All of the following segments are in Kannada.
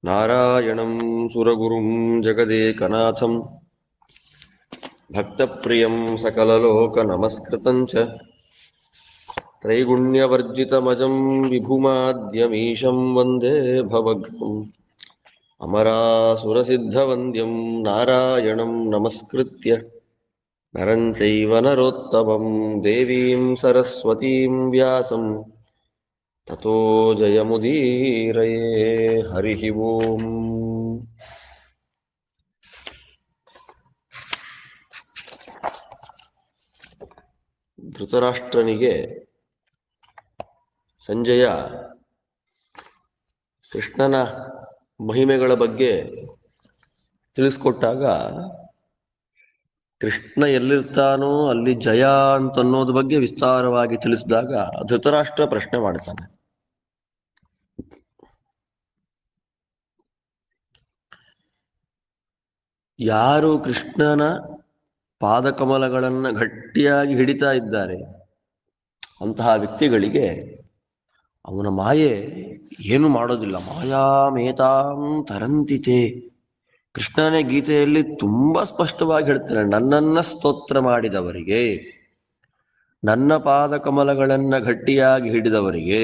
ನಾರಾಯಣಂ ಸುರಗುರುಂ ಜಗದೇಕನಾಥಂ ಭಕ್ತಪ್ರಿಯಂ ಸಕಲಲೋಕನಮಸ್ಕೃತಂ ಚ ತ್ರೈಗುಣ್ಯವರ್ಜಿತಮಜಂ ವಿಭುಮಾದ್ಯಮೀಶಂ ವಂದೇ ಭವಘ್ನಂ ಅಮರಾಸುರಸಿದ್ಧವಂದ್ಯಂ ನಾರಾಯಣಂ ನಮಸ್ಕೃತ್ಯ ನರಂ ಚೈವ ನರೋತ್ತಮಂ ದೇವೀಂ ಸರಸ್ವತೀಂ ವ್ಯಾಸಂ ತತೋ ಜಯಮುದೀರಯೇ. ಹರಿಃ ಓಂ. ಧೃತರಾಷ್ಟ್ರನಿಗೆ ಸಂಜಯ ಕೃಷ್ಣನ ಮಹಿಮೆಗಳ ಬಗ್ಗೆ ತಿಳಿಸ್ಕೊಟ್ಟಾಗ ಕೃಷ್ಣ ಎಲ್ಲಿರ್ತಾನೋ ಅಲ್ಲಿ ಜಯ ಅಂತನ್ನೋದ್ರ ಬಗ್ಗೆ ವಿಸ್ತಾರವಾಗಿ ತಿಳಿಸಿದಾಗ ಧೃತರಾಷ್ಟ್ರ ಪ್ರಶ್ನೆ ಮಾಡ್ತಾನೆ, ಯಾರು ಕೃಷ್ಣನ ಪಾದಕಮಲಗಳನ್ನು ಗಟ್ಟಿಯಾಗಿ ಹಿಡಿತಾ ಇದ್ದಾರೆ ಅಂತಹ ವ್ಯಕ್ತಿಗಳಿಗೆ ಅವನ ಮಾಯೆ ಏನು ಮಾಡೋದಿಲ್ಲ. ಮಾಯಾಮೇತಾಂ ತರಂತಿತೆ. ಕೃಷ್ಣನೇ ಗೀತೆಯಲ್ಲಿ ತುಂಬಾ ಸ್ಪಷ್ಟವಾಗಿ ಹೇಳ್ತಾರೆ, ನನ್ನನ್ನ ಸ್ತೋತ್ರ ಮಾಡಿದವರಿಗೆ, ನನ್ನ ಪಾದಕಮಲಗಳನ್ನ ಗಟ್ಟಿಯಾಗಿ ಹಿಡಿದವರಿಗೆ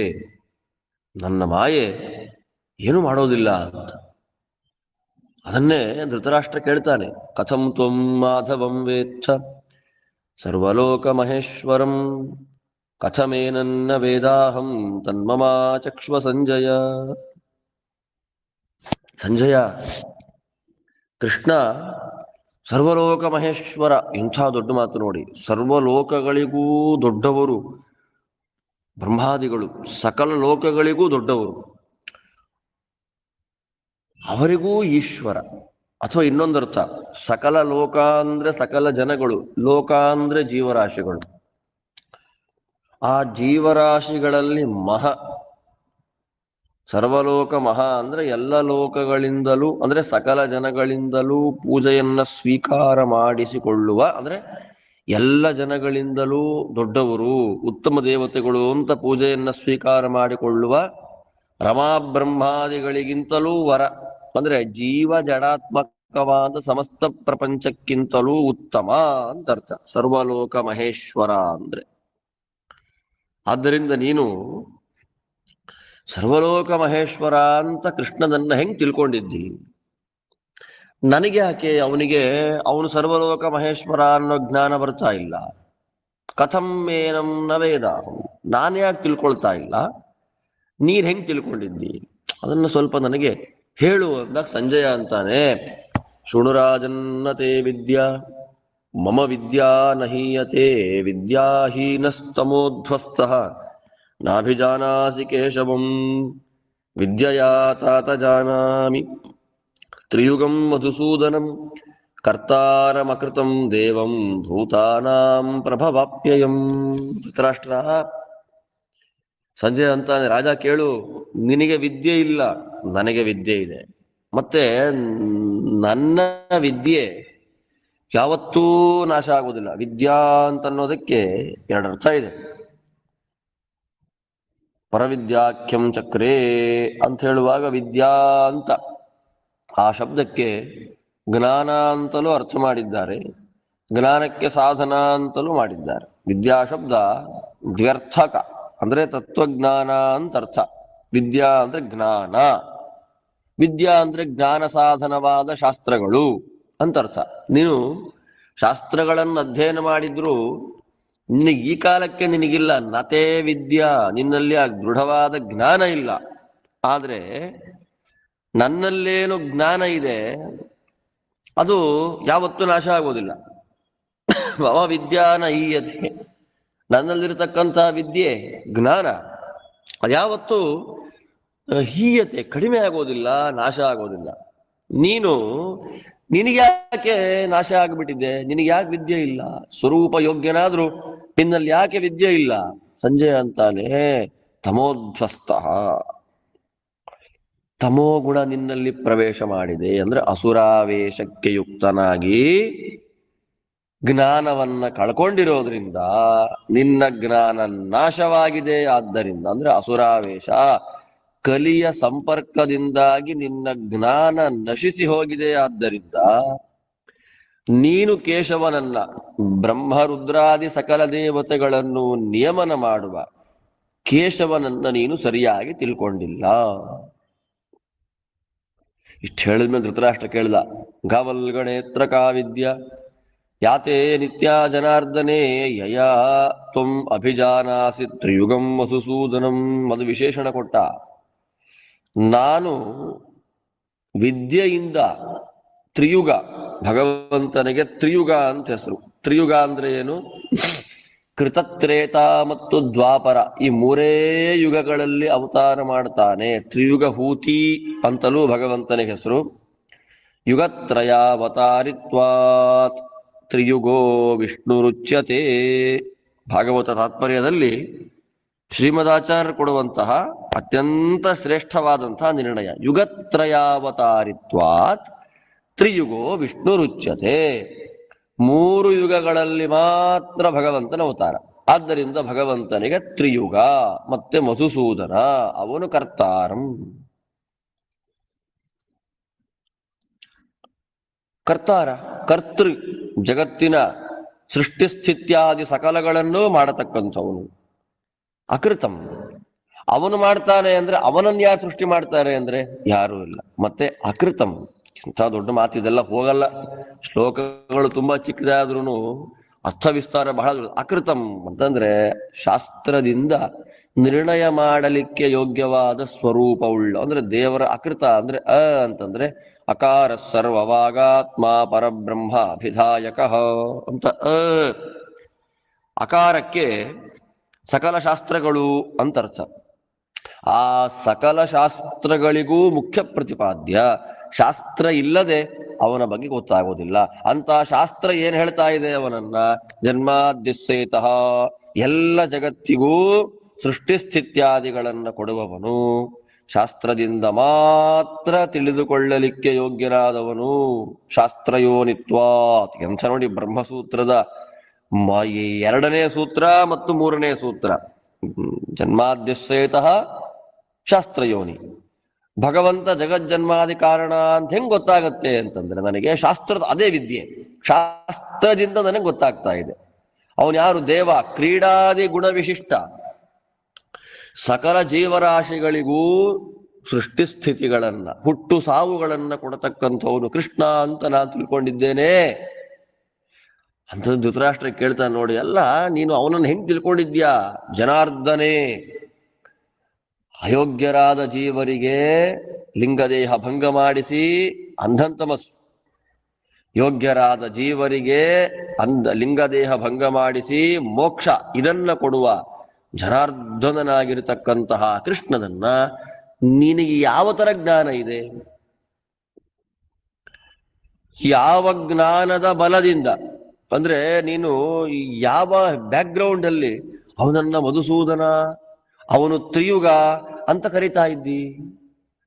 ನನ್ನ ಮಾಯೆ ಏನು ಮಾಡೋದಿಲ್ಲ ಅಂತ. ಅದನ್ನೇ ಧೃತರಾಷ್ಟ್ರ ಕೇಳ್ತಾನೆ, ಕಥಂ ತ್ವಂ ಮಾಧವಂ ವೇತ್ಥ ಸರ್ವಲೋಕ ಮಹೇಶ್ವರಂ ಕಥಮೇನನ್ನ ವೇದಾಹಂ ತನ್ಮಮಾ ಚಕ್ಷ್ವ ಸಂಜಯ. ಸಂಜಯ, ಕೃಷ್ಣ ಸರ್ವಲೋಕ ಮಹೇಶ್ವರ. ಇಂಥ ದೊಡ್ಡ ಮಾತು ನೋಡಿ. ಸರ್ವಲೋಕಗಳಿಗೂ ದೊಡ್ಡವರು ಬ್ರಹ್ಮಾದಿಗಳು, ಸಕಲ ಲೋಕಗಳಿಗೂ ದೊಡ್ಡವರು, ಅವರಿಗೂ ಈಶ್ವರ. ಅಥವಾ ಇನ್ನೊಂದರ್ಥ, ಸಕಲ ಲೋಕ ಅಂದ್ರೆ ಸಕಲ ಜನಗಳು, ಲೋಕ ಅಂದ್ರೆ ಜೀವರಾಶಿಗಳು. ಆ ಜೀವರಾಶಿಗಳಲ್ಲಿ ಸರ್ವಲೋಕ ಮಹಾ ಅಂದ್ರೆ ಎಲ್ಲ ಲೋಕಗಳಿಂದಲೂ ಅಂದ್ರೆ ಸಕಲ ಜನಗಳಿಂದಲೂ ಪೂಜೆಯನ್ನ ಸ್ವೀಕಾರ ಮಾಡಿಸಿಕೊಳ್ಳುವ, ಅಂದ್ರೆ ಎಲ್ಲ ಜನಗಳಿಂದಲೂ ದೊಡ್ಡವರು, ಉತ್ತಮ ದೇವತೆಗಳು ಅಂತ ಪೂಜೆಯನ್ನ ಸ್ವೀಕಾರ ಮಾಡಿಕೊಳ್ಳುವ ರಮಾ ಬ್ರಹ್ಮಾದಿಗಳಿಗಿಂತಲೂ ವರ, ಅಂದ್ರೆ ಜೀವ ಜಡಾತ್ಮಕವಾದ ಸಮಸ್ತ ಪ್ರಪಂಚಕ್ಕಿಂತಲೂ ಉತ್ತಮ ಅಂತ ಅರ್ಥ ಸರ್ವಲೋಕ ಮಹೇಶ್ವರ ಅಂದ್ರೆ. ಆದ್ದರಿಂದ ನೀನು ಸರ್ವಲೋಕ ಮಹೇಶ್ವರ ಅಂತ ಕೃಷ್ಣನನ್ನ ಹೆಂಗ್ ತಿಳ್ಕೊಂಡಿದ್ದಿ? ನನಗೆ ಯಾಕೆ ಅವನು ಸರ್ವಲೋಕ ಮಹೇಶ್ವರ ಅನ್ನೋ ಜ್ಞಾನ ಬರ್ತಾ ಇಲ್ಲ? ಕಥಂ ಏನಂ ನ ವೇದ, ನಾನು ಯಾಕೆ ತಿಳ್ಕೊಳ್ತಾ ಇಲ್ಲ? ನೀನ್ ಹೆಂಗ್ ತಿಳ್ಕೊಂಡಿದ್ದಿ? ಅದನ್ನ ಸ್ವಲ್ಪ ನನಗೆ ಹೇಳು ಅಂದಾಗ ಸಂಜಯ ಅಂತಾನೆ, ಶೃಣುರಾಜನ್ನತೆ ವಿದ್ಯಾ ಮಮ ವಿದ್ಯಾ ನಹೀಯತೆ ವಿದ್ಯಾಹೀನಸ್ತಮೋಧ್ವಸ್ತಃ ನಾಭಿಜಾನಾಸಿ ಕೇಶವಂ ವಿದ್ಯಯಾ ತಾತ ಜಾನಾಮಿ ತ್ರಿಯುಗಂ ಮಧುಸೂದನಂ ಕರ್ತಾರಮಕೃತಂ ದೇವಂ ಭೂತಾನಾಂ ಪ್ರಭವಾಪ್ಯಯಂ. ಧೃತರಾಷ್ಟ್ರ, ಸಂಜಯ ಅಂತಾನೆ, ರಾಜ ಕೇಳು, ನಿನಗೆ ವಿದ್ಯೆ ಇಲ್ಲ, ನನಗೆ ವಿದ್ಯೆ ಇದೆ. ಮತ್ತೆ ನನ್ನ ವಿದ್ಯೆ ಯಾವತ್ತೂ ನಾಶ ಆಗುವುದಿಲ್ಲ. ವಿದ್ಯಾ ಅಂತನ್ನೋದಕ್ಕೆ ಎರಡು ಅರ್ಥ ಇದೆ. ಪರವಿದ್ಯಾಖ್ಯಂ ಚಕ್ರೇ ಅಂತ ಹೇಳುವಾಗ ವಿದ್ಯಾ ಅಂತ ಆ ಶಬ್ದಕ್ಕೆ ಜ್ಞಾನ ಅಂತಲೂ ಅರ್ಥ ಮಾಡಿದ್ದಾರೆ, ಜ್ಞಾನಕ್ಕೆ ಸಾಧನ ಅಂತಲೂ ಮಾಡಿದ್ದಾರೆ. ವಿದ್ಯಾ ಶಬ್ದ ದ್ವ್ಯರ್ಥಕ, ಅಂದ್ರೆ ತತ್ವಜ್ಞಾನ ಅಂತ ಅರ್ಥ. ವಿದ್ಯಾ ಅಂದ್ರೆ ಜ್ಞಾನ, ವಿದ್ಯಾ ಅಂದ್ರೆ ಜ್ಞಾನ ಸಾಧನವಾದ ಶಾಸ್ತ್ರಗಳು ಅಂತ ಅರ್ಥ. ನೀನು ಶಾಸ್ತ್ರಗಳನ್ನು ಅಧ್ಯಯನ ಮಾಡಿದ್ರು ನಿನಗೆ ಈ ಕಾಲಕ್ಕೆ ನಿನಗಿಲ್ಲ ನತೇ ವಿದ್ಯಾ, ನಿನ್ನಲ್ಲಿ ಆ ದೃಢವಾದ ಜ್ಞಾನ ಇಲ್ಲ. ಆದ್ರೆ ನನ್ನಲ್ಲೇನು ಜ್ಞಾನ ಇದೆ ಅದು ಯಾವತ್ತೂ ನಾಶ ಆಗೋದಿಲ್ಲ. ಮಮ ವಿದ್ಯಾ ನಹೀಯತೆ, ನನ್ನಲ್ಲಿರತಕ್ಕಂಥ ವಿದ್ಯೆ ಜ್ಞಾನ ಅದ್ಯಾವತ್ತೂ ಹೀಯತೆ ಕಡಿಮೆ ಆಗೋದಿಲ್ಲ, ನಾಶ ಆಗೋದಿಲ್ಲ. ನಿನಗ್ಯಾಕೆ ನಾಶ ಆಗ್ಬಿಟ್ಟಿದೆ? ನಿನಗೆ ಯಾಕೆ ವಿದ್ಯೆ ಇಲ್ಲ? ಸ್ವರೂಪ ಯೋಗ್ಯನಾದ್ರೂ ನಿನ್ನಲ್ಲಿ ಯಾಕೆ ವಿದ್ಯೆ ಇಲ್ಲ? ಸಂಜಯ ಅಂತಾನೆ, ತಮೋಧ್ವಸ್ತ, ತಮೋ ಗುಣ ನಿನ್ನಲ್ಲಿ ಪ್ರವೇಶ ಮಾಡಿದೆ. ಅಂದ್ರೆ ಅಸುರಾವೇಶಕ್ಕೆ ಯುಕ್ತನಾಗಿ ಜ್ಞಾನವನ್ನ ಕಳ್ಕೊಂಡಿರೋದ್ರಿಂದ ನಿನ್ನ ಜ್ಞಾನ ನಾಶವಾಗಿದೆ. ಆದ್ದರಿಂದ ಅಂದ್ರೆ ಅಸುರಾವೇಶ, ಕಲಿಯ ಸಂಪರ್ಕದಿಂದಾಗಿ ನಿನ್ನ ಜ್ಞಾನ ನಶಿಸಿ ಹೋಗಿದೆ. ಆದ್ದರಿಂದ ನೀನು ಕೇಶವನನ್ನ, ಬ್ರಹ್ಮ ರುದ್ರಾದಿ ಸಕಲ ದೇವತೆಗಳನ್ನು ನಿಯಮನ ಮಾಡುವ ಕೇಶವನನ್ನ ನೀನು ಸರಿಯಾಗಿ ತಿಳ್ಕೊಂಡಿಲ್ಲ. ಇಷ್ಟು ಹೇಳಿದ್ಮೇಲೆ ಧೃತರಾಷ್ಟ್ರ ಕೇಳಿದ, ಗಾವಲ್ಗಣೇತ್ರ ಕಾ ವಿದ್ಯ ಯಾತೆ ನಿತ್ಯ ಜನಾರ್ದನೇ ಯಯಾ ತ್ವಂ ಅಭಿಜಾನಾಸಿ ತ್ರಿಯುಗಂ ಮಧುಸೂದನಂ. ಅದು ವಿಶೇಷಣ ಕೊಟ್ಟ. ನಾನು ವಿದ್ಯೆಯಿಂದ ತ್ರಿಯುಗ, ಭಗವಂತನಿಗೆ ತ್ರಿಯುಗ ಅಂತ ಹೆಸರು. ತ್ರಿಯುಗ ಅಂದ್ರೆ ಏನು? ಕೃತತ್ರೇತ ಮತ್ತು ದ್ವಾಪರ, ಈ ಮೂರೇ ಯುಗಗಳಲ್ಲಿ ಅವತಾರ ಮಾಡ್ತಾನೆ. ತ್ರಿಯುಗ ಹೂತಿ ಅಂತಲೂ ಭಗವಂತನಿಗೆ ಹೆಸರು. ಯುಗತ್ರಯಾವತಾರಿತ್ವಾತ್ ತ್ರಿಯುಗೋ ವಿಷ್ಣುರುಚ್ಯತೆ. ಭಾಗವತ ತಾತ್ಪರ್ಯದಲ್ಲಿ ಶ್ರೀಮದಾಚಾರ್ಯರು ಕೊಡುವಂತಹ ಅತ್ಯಂತ ಶ್ರೇಷ್ಠವಾದಂತಹ ನಿರ್ಣಯ, ಯುಗತ್ರಯಾವತಾರಿತ್ವಾತ್ ತ್ರಿಯುಗೋ ವಿಷ್ಣುರುಚ್ಯತೆ. ಮೂರು ಯುಗಗಳಲ್ಲಿ ಮಾತ್ರ ಭಗವಂತನ ಅವತಾರ. ಆದ್ದರಿಂದ ಭಗವಂತನಿಗೆ ತ್ರಿಯುಗ. ಮತ್ತೆ ಮಧುಸೂದನ, ಅವನು ಕರ್ತಾರಂ. ಕರ್ತಾರ, ಕರ್ತೃ, ಜಗತ್ತಿನ ಸೃಷ್ಟಿಸ್ಥಿತ್ಯಾದಿ ಸಕಲಗಳನ್ನು ಮಾಡತಕ್ಕಂಥವನು. ಅಕೃತಂ, ಅವನು ಮಾಡ್ತಾನೆ ಅಂದ್ರೆ ಅವನನ್ನು ಯಾರು ಸೃಷ್ಟಿ ಮಾಡ್ತಾರೆ ಅಂದ್ರೆ ಯಾರೂ ಇಲ್ಲ. ಮತ್ತೆ ಅಕೃತಂ, ಇಂಥ ದೊಡ್ಡ ಮಾತಿದೆಲ್ಲ ಹೋಗಲ್ಲ. ಶ್ಲೋಕಗಳು ತುಂಬಾ ಚಿಕ್ಕದಾದ್ರೂ ಅರ್ಥ ವಿಸ್ತಾರ ಬಹಳ. ಅಕೃತಂ ಅಂತಂದ್ರೆ ಶಾಸ್ತ್ರದಿಂದ ನಿರ್ಣಯ ಮಾಡಲಿಕ್ಕೆ ಯೋಗ್ಯವಾದ ಸ್ವರೂಪವುಳ್ಳ, ಅಂದ್ರೆ ದೇವರ ಅಕೃತ ಅಂದ್ರೆ ಅಂತಂದ್ರೆ ಅಕಾರ ಸರ್ವವಾಗಾತ್ಮ ಪರಬ್ರಹ್ಮ ಅಭಿಧಾಯಕ ಅಂತ. ಅಕಾರಕ್ಕೆ ಸಕಲ ಶಾಸ್ತ್ರಗಳು ಅಂತ ಅರ್ಥ. ಆ ಸಕಲ ಶಾಸ್ತ್ರಗಳಿಗೂ ಮುಖ್ಯ ಪ್ರತಿಪಾದ್ಯ. ಶಾಸ್ತ್ರ ಇಲ್ಲದೆ ಅವನ ಬಗ್ಗೆ ಗೊತ್ತಾಗೋದಿಲ್ಲ. ಅಂತ ಶಾಸ್ತ್ರ ಏನ್ ಹೇಳ್ತಾ ಇದೆ ಅವನನ್ನ? ಜನ್ಮಾದ್ಯಸ್ಸೇತಃ, ಎಲ್ಲ ಜಗತ್ತಿಗೂ ಸೃಷ್ಟಿ ಸ್ಥಿತ್ಯಾದಿಗಳನ್ನ ಕೊಡುವವನು, ಶಾಸ್ತ್ರದಿಂದ ಮಾತ್ರ ತಿಳಿದುಕೊಳ್ಳಲಿಕ್ಕೆ ಯೋಗ್ಯನಾದವನು. ಶಾಸ್ತ್ರಯೋನಿತ್ವಾತ್ ಎಂಥ ನೋಡಿ, ಬ್ರಹ್ಮಸೂತ್ರದ ಎರಡನೇ ಸೂತ್ರ ಮತ್ತು ಮೂರನೇ ಸೂತ್ರ. ಜನ್ಮಾದ್ಯಸ್ಸೇತಃ ಶಾಸ್ತ್ರಯೋನಿ. ಭಗವಂತ ಜಗಜ್ಜನ್ಮಾದಿ ಕಾರಣ ಅಂತ ಹೆಂಗ್ ಗೊತ್ತಾಗತ್ತೆ ಅಂತಂದ್ರೆ, ನನಗೆ ಶಾಸ್ತ್ರದ ಅದೇ ವಿದ್ಯೆ, ಶಾಸ್ತ್ರದಿಂದ ನನಗೆ ಗೊತ್ತಾಗ್ತಾ ಇದೆ. ಅವನು ಯಾರು? ದೇವ, ಕ್ರೀಡಾದಿ ಗುಣ ವಿಶಿಷ್ಟ, ಸಕಲ ಜೀವರಾಶಿಗಳಿಗೂ ಸೃಷ್ಟಿ ಸ್ಥಿತಿಗಳನ್ನ, ಹುಟ್ಟು ಸಾವುಗಳನ್ನ ಕೊಡತಕ್ಕಂಥವನು ಕೃಷ್ಣ ಅಂತ ನಾನು ತಿಳ್ಕೊಂಡಿದ್ದೇನೆ ಅಂತ ಧೃತರಾಷ್ಟ್ರ ಕೇಳ್ತಾನೆ. ನೋಡಿ, ಅಲ್ಲ ನೀನು ಅವನನ್ನು ಹೆಂಗ್ ತಿಳ್ಕೊಂಡಿದ್ಯಾ? ಜನಾರ್ದನೇ, ಅಯೋಗ್ಯರಾದ ಜೀವರಿಗೆ ಲಿಂಗದೇಹ ಭಂಗ ಮಾಡಿಸಿ ಅಂಧಂತಮಸ್ಸು, ಯೋಗ್ಯರಾದ ಜೀವರಿಗೆ ಲಿಂಗದೇಹ ಭಂಗ ಮಾಡಿಸಿ ಮೋಕ್ಷ ಇದನ್ನ ಕೊಡುವ ಜನಾರ್ದನನಾಗಿರತಕ್ಕಂತಹ ಕೃಷ್ಣನನ್ನ ನಿನಗೆ ಯಾವ ತರ ಜ್ಞಾನ ಇದೆ? ಯಾವ ಜ್ಞಾನದ ಬಲದಿಂದ ಅಂದ್ರೆ ನೀನು ಯಾವ ಬ್ಯಾಕ್ಗ್ರೌಂಡ್ ಅಲ್ಲಿ ಅವನನ್ನ ಮಧುಸೂದನ, ಅವನು ತ್ರಿಯುಗ ಅಂತ ಕರಿತಾ ಇದ್ದಿ,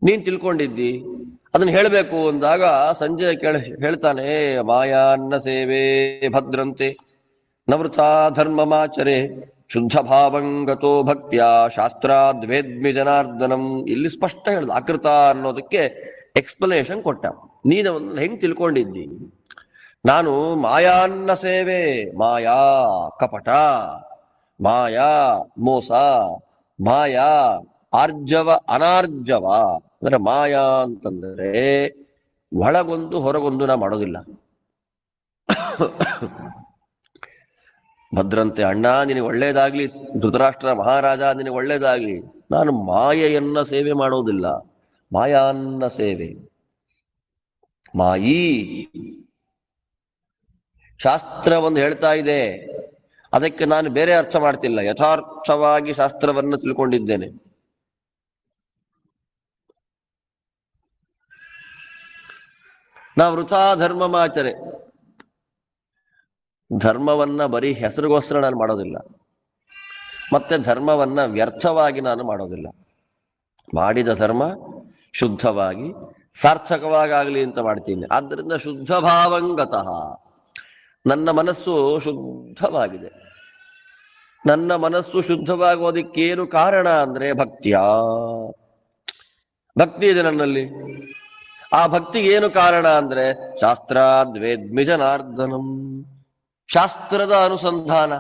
ನೀನ್ ತಿಳ್ಕೊಂಡಿದ್ದಿ? ಅದನ್ನ ಹೇಳಬೇಕು ಅಂದಾಗ ಸಂಜೆ ಹೇಳ್ತಾನೆ, ಮಾಯಾನ್ನ ಸೇವೆ ಭದ್ರಂತೆ ನವೃಥಾ ಧರ್ಮಮಾಚರೆ ಶುದ್ಧ ಭಾವಂಗತೋ ಭಕ್ತ್ಯ ಶಾಸ್ತ್ರಾದ್ವೇದ್ಮಿ ಜನಾರ್ದನಂ. ಇಲ್ಲಿ ಸ್ಪಷ್ಟ ಹೇಳ್ದ, ಅಕೃತ ಅನ್ನೋದಕ್ಕೆ ಎಕ್ಸ್ಪ್ಲನೇಷನ್ ಕೊಟ್ಟ. ನೀನು ಹೆಂಗ್ ತಿಳ್ಕೊಂಡಿದ್ದಿ? ನಾನು ಮಾಯಾನ್ನ ಸೇವೆ, ಮಾಯಾ ಕಪಟ, ಮಾಯಾ ಮೋಸ, ಮಾಯಾ ಆರ್ಜವ ಅನಾರ್ಜವ. ಅಂದ್ರೆ ಮಾಯಾ ಅಂತಂದ್ರೆ ಒಳಗೊಂದು ಹೊರಗೊಂದು ನಾ ಮಾಡೋದಿಲ್ಲ. ಭದ್ರಂತೆ, ಅಣ್ಣ ನಿನಗೆ ಒಳ್ಳೇದಾಗ್ಲಿ, ಧೃತರಾಷ್ಟ್ರ ಮಹಾರಾಜ ನಿನಗೆ ಒಳ್ಳೇದಾಗ್ಲಿ, ನಾನು ಮಾಯೆಯನ್ನ ಸೇವೆ ಮಾಡೋದಿಲ್ಲ. ಮಾಯಾನ್ನ ಸೇವೆ, ಮಾಯಿ. ಶಾಸ್ತ್ರ ಒಂದು ಹೇಳ್ತಾ ಇದೆ, ಅದಕ್ಕೆ ನಾನು ಬೇರೆ ಅರ್ಥ ಮಾಡ್ತಿಲ್ಲ, ಯಥಾರ್ಥವಾಗಿ ಶಾಸ್ತ್ರವನ್ನು ತಿಳ್ಕೊಂಡಿದ್ದೇನೆ. ನಾ ವೃಥಾ ಧರ್ಮಮಾಚರೆ, ಧರ್ಮವನ್ನ ಬರೀ ಹೆಸರಿಗೋಸ್ಕರ ನಾನು ಮಾಡೋದಿಲ್ಲ, ಮತ್ತೆ ಧರ್ಮವನ್ನ ವ್ಯರ್ಥವಾಗಿ ನಾನು ಮಾಡೋದಿಲ್ಲ. ಮಾಡಿದ ಧರ್ಮ ಶುದ್ಧವಾಗಿ ಸಾರ್ಥಕವಾಗಲಿ ಅಂತ ಮಾಡ್ತೀನಿ. ಆದ್ದರಿಂದ ಶುದ್ಧ ಭಾವಂಗತಃ, ನನ್ನ ಮನಸ್ಸು ಶುದ್ಧವಾಗಿದೆ. ನನ್ನ ಮನಸ್ಸು ಶುದ್ಧವಾಗೋದಕ್ಕೇನು ಕಾರಣ ಅಂದ್ರೆ ಭಕ್ತಿಯ. ಭಕ್ತಿ ಇದೆ ನನ್ನಲ್ಲಿ. ಆ ಭಕ್ತಿಗೆ ಏನು ಕಾರಣ ಅಂದ್ರೆ ಶಾಸ್ತ್ರಾದ್ವೇದ್ಮಿ ಜನಾರ್ದನಂ, ಶಾಸ್ತ್ರದ ಅನುಸಂಧಾನ,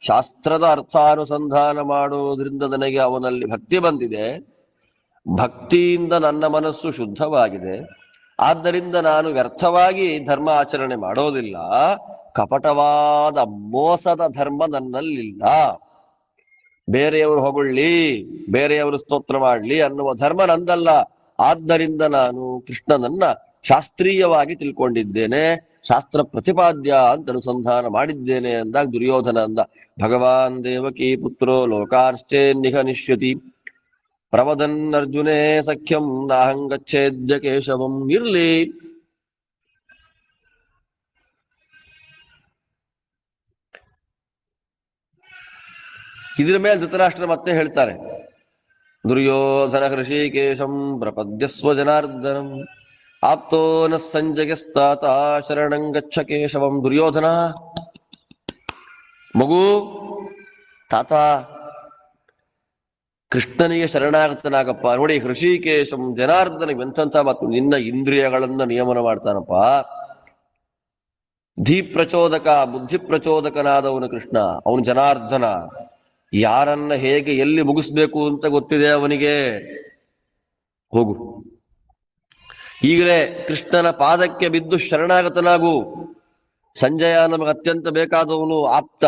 ಶಾಸ್ತ್ರದ ಅರ್ಥಾನುಸಂಧಾನ ಮಾಡೋದ್ರಿಂದ ನನಗೆ ಅವನಲ್ಲಿ ಭಕ್ತಿ ಬಂದಿದೆ. ಭಕ್ತಿಯಿಂದ ನನ್ನ ಮನಸ್ಸು ಶುದ್ಧವಾಗಿದೆ. ಆದ್ದರಿಂದ ನಾನು ವ್ಯರ್ಥವಾಗಿ ಧರ್ಮ ಆಚರಣೆ ಮಾಡೋದಿಲ್ಲ. ಕಪಟವಾದ ಮೋಸದ ಧರ್ಮ ನನ್ನಲ್ಲಿಲ್ಲ. ಬೇರೆಯವರು ಹೊಗಳ್ಳಿ, ಬೇರೆಯವರು ಸ್ತೋತ್ರ ಮಾಡ್ಲಿ ಅನ್ನುವ ಧರ್ಮ ನಂದಲ್ಲ. ಆದ್ದರಿಂದ ನಾನು ಕೃಷ್ಣನನ್ನ ಶಾಸ್ತ್ರೀಯವಾಗಿ ತಿಳ್ಕೊಂಡಿದ್ದೇನೆ, ಶಾಸ್ತ್ರ ಪ್ರತಿಪಾದ್ಯ ಅಂತ ಅನುಸಂಧಾನ ಮಾಡಿದ್ದೇನೆ ಅಂದಾಗ ದುರ್ಯೋಧನ ಅಂದ, ಭಗವಾನ್ ದೇವಕಿ ಪುತ್ರೋ ಲೋಕಾರ್ಶ್ಚೇ ನಿಘನಿಷ್ಯತಿ ಪ್ರವದನ್ ಅರ್ಜುನೇ ಸಖ್ಯಂ ನಾಹಂಗಚ್ಛೇದ್ಯ ಕೇಶವಂ. ಇರ್ಲಿ, ಇದ್ರ ಮೇಲೆ ಧೃತರಾಷ್ಟ್ರ ಮತ್ತೆ ಹೇಳ್ತಾರೆ, ದುರ್ಯೋಧನ ಹೃಷಿಕೇಶಂ ಪ್ರಪದ್ಯಸ್ವ ಜನಾರ್ದನಂ ಆಪ್ತೋ ನ ಸಂಜಯಸ್ತಾತ ಶರಣಂ ಗಚ್ಚ ಕೇಶವಂ. ದುರ್ಯೋಧನ, ಮಗು, ತಾತ ಕೃಷ್ಣನಿಗೆ ಶರಣಾಗತನಾಗಪ್ಪ. ನೋಡಿ, ಹೃಷಿಕೇಶಂ ಜನಾರ್ದನಿಗೆ ಎಂಥ ಮತ್ತು ನಿನ್ನ ಇಂದ್ರಿಯಗಳನ್ನ ನಿಯಮನ ಮಾಡ್ತಾನಪ್ಪ. ಧೀ ಪ್ರಚೋದಕ, ಬುದ್ಧಿ ಪ್ರಚೋದಕನಾದವನು ಕೃಷ್ಣ, ಅವನು ಜನಾರ್ದನ. ಯಾರನ್ನ ಹೇಗೆ ಎಲ್ಲಿ ಮುಗಿಸ್ಬೇಕು ಅಂತ ಗೊತ್ತಿದೆ ಅವನಿಗೆ. ಹೋಗು, ಈಗಲೇ ಕೃಷ್ಣನ ಪಾದಕ್ಕೆ ಬಿದ್ದು ಶರಣಾಗತನಾಗು. ಸಂಜಯ ನಮಗೆ ಅತ್ಯಂತ ಬೇಕಾದವನು, ಆಪ್ತ,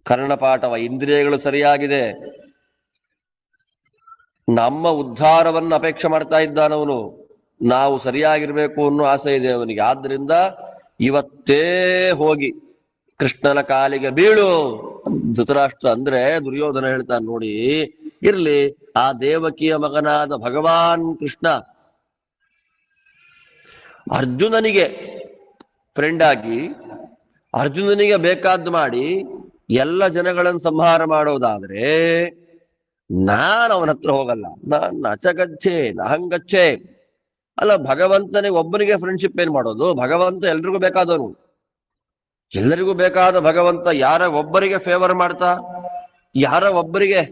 ಕರ್ಣಪಾಠವ, ಇಂದ್ರಿಯಗಳು ಸರಿಯಾಗಿದೆ, ನಮ್ಮ ಉದ್ಧಾರವನ್ನು ಅಪೇಕ್ಷೆ ಮಾಡ್ತಾ ಇದ್ದಾನವನು. ನಾವು ಸರಿಯಾಗಿರ್ಬೇಕು ಅನ್ನೋ ಆಸೆ ಇದೆ ಅವನಿಗೆ. ಆದ್ರಿಂದ ಇವತ್ತೇ ಹೋಗಿ ಕೃಷ್ಣನ ಕಾಲಿಗೆ ಬೀಳು. ಧೃತರಾಷ್ಟ್ರ ಅಂದ್ರೆ ದುರ್ಯೋಧನ ಹೇಳ್ತಾನೆ, ನೋಡಿ ಇರ್ಲಿ, ಆ ದೇವಕಿಯ ಮಗನಾದ ಭಗವಾನ್ ಕೃಷ್ಣ ಅರ್ಜುನನಿಗೆ ಫ್ರೆಂಡ್ ಆಗಿ ಅರ್ಜುನನಿಗೆ ಬೇಕಾದ್ದು ಮಾಡಿ ಎಲ್ಲ ಜನಗಳನ್ನು ಸಂಹಾರ ಮಾಡೋದಾದ್ರೆ ನಾನು ಅವನ ಹತ್ರ ಹೋಗಲ್ಲ. ನಾನು ನಚಗಚ್ಚೆ ನಹಂಗಚ್ಚೆ. ಅಲ್ಲ, ಭಗವಂತನಿಗೆ ಒಬ್ಬನಿಗೆ ಫ್ರೆಂಡ್ಶಿಪ್ ಏನ್ ಮಾಡೋದು? ಭಗವಂತ ಎಲ್ರಿಗೂ ಬೇಕಾದವನು, ಎಲ್ಲರಿಗೂ ಬೇಕಾದ ಭಗವಂತ ಯಾರ ಒಬ್ಬರಿಗೆ ಫೇವರ್ ಮಾಡ್ತಾ, ಯಾರ ಒಬ್ಬರಿಗೆ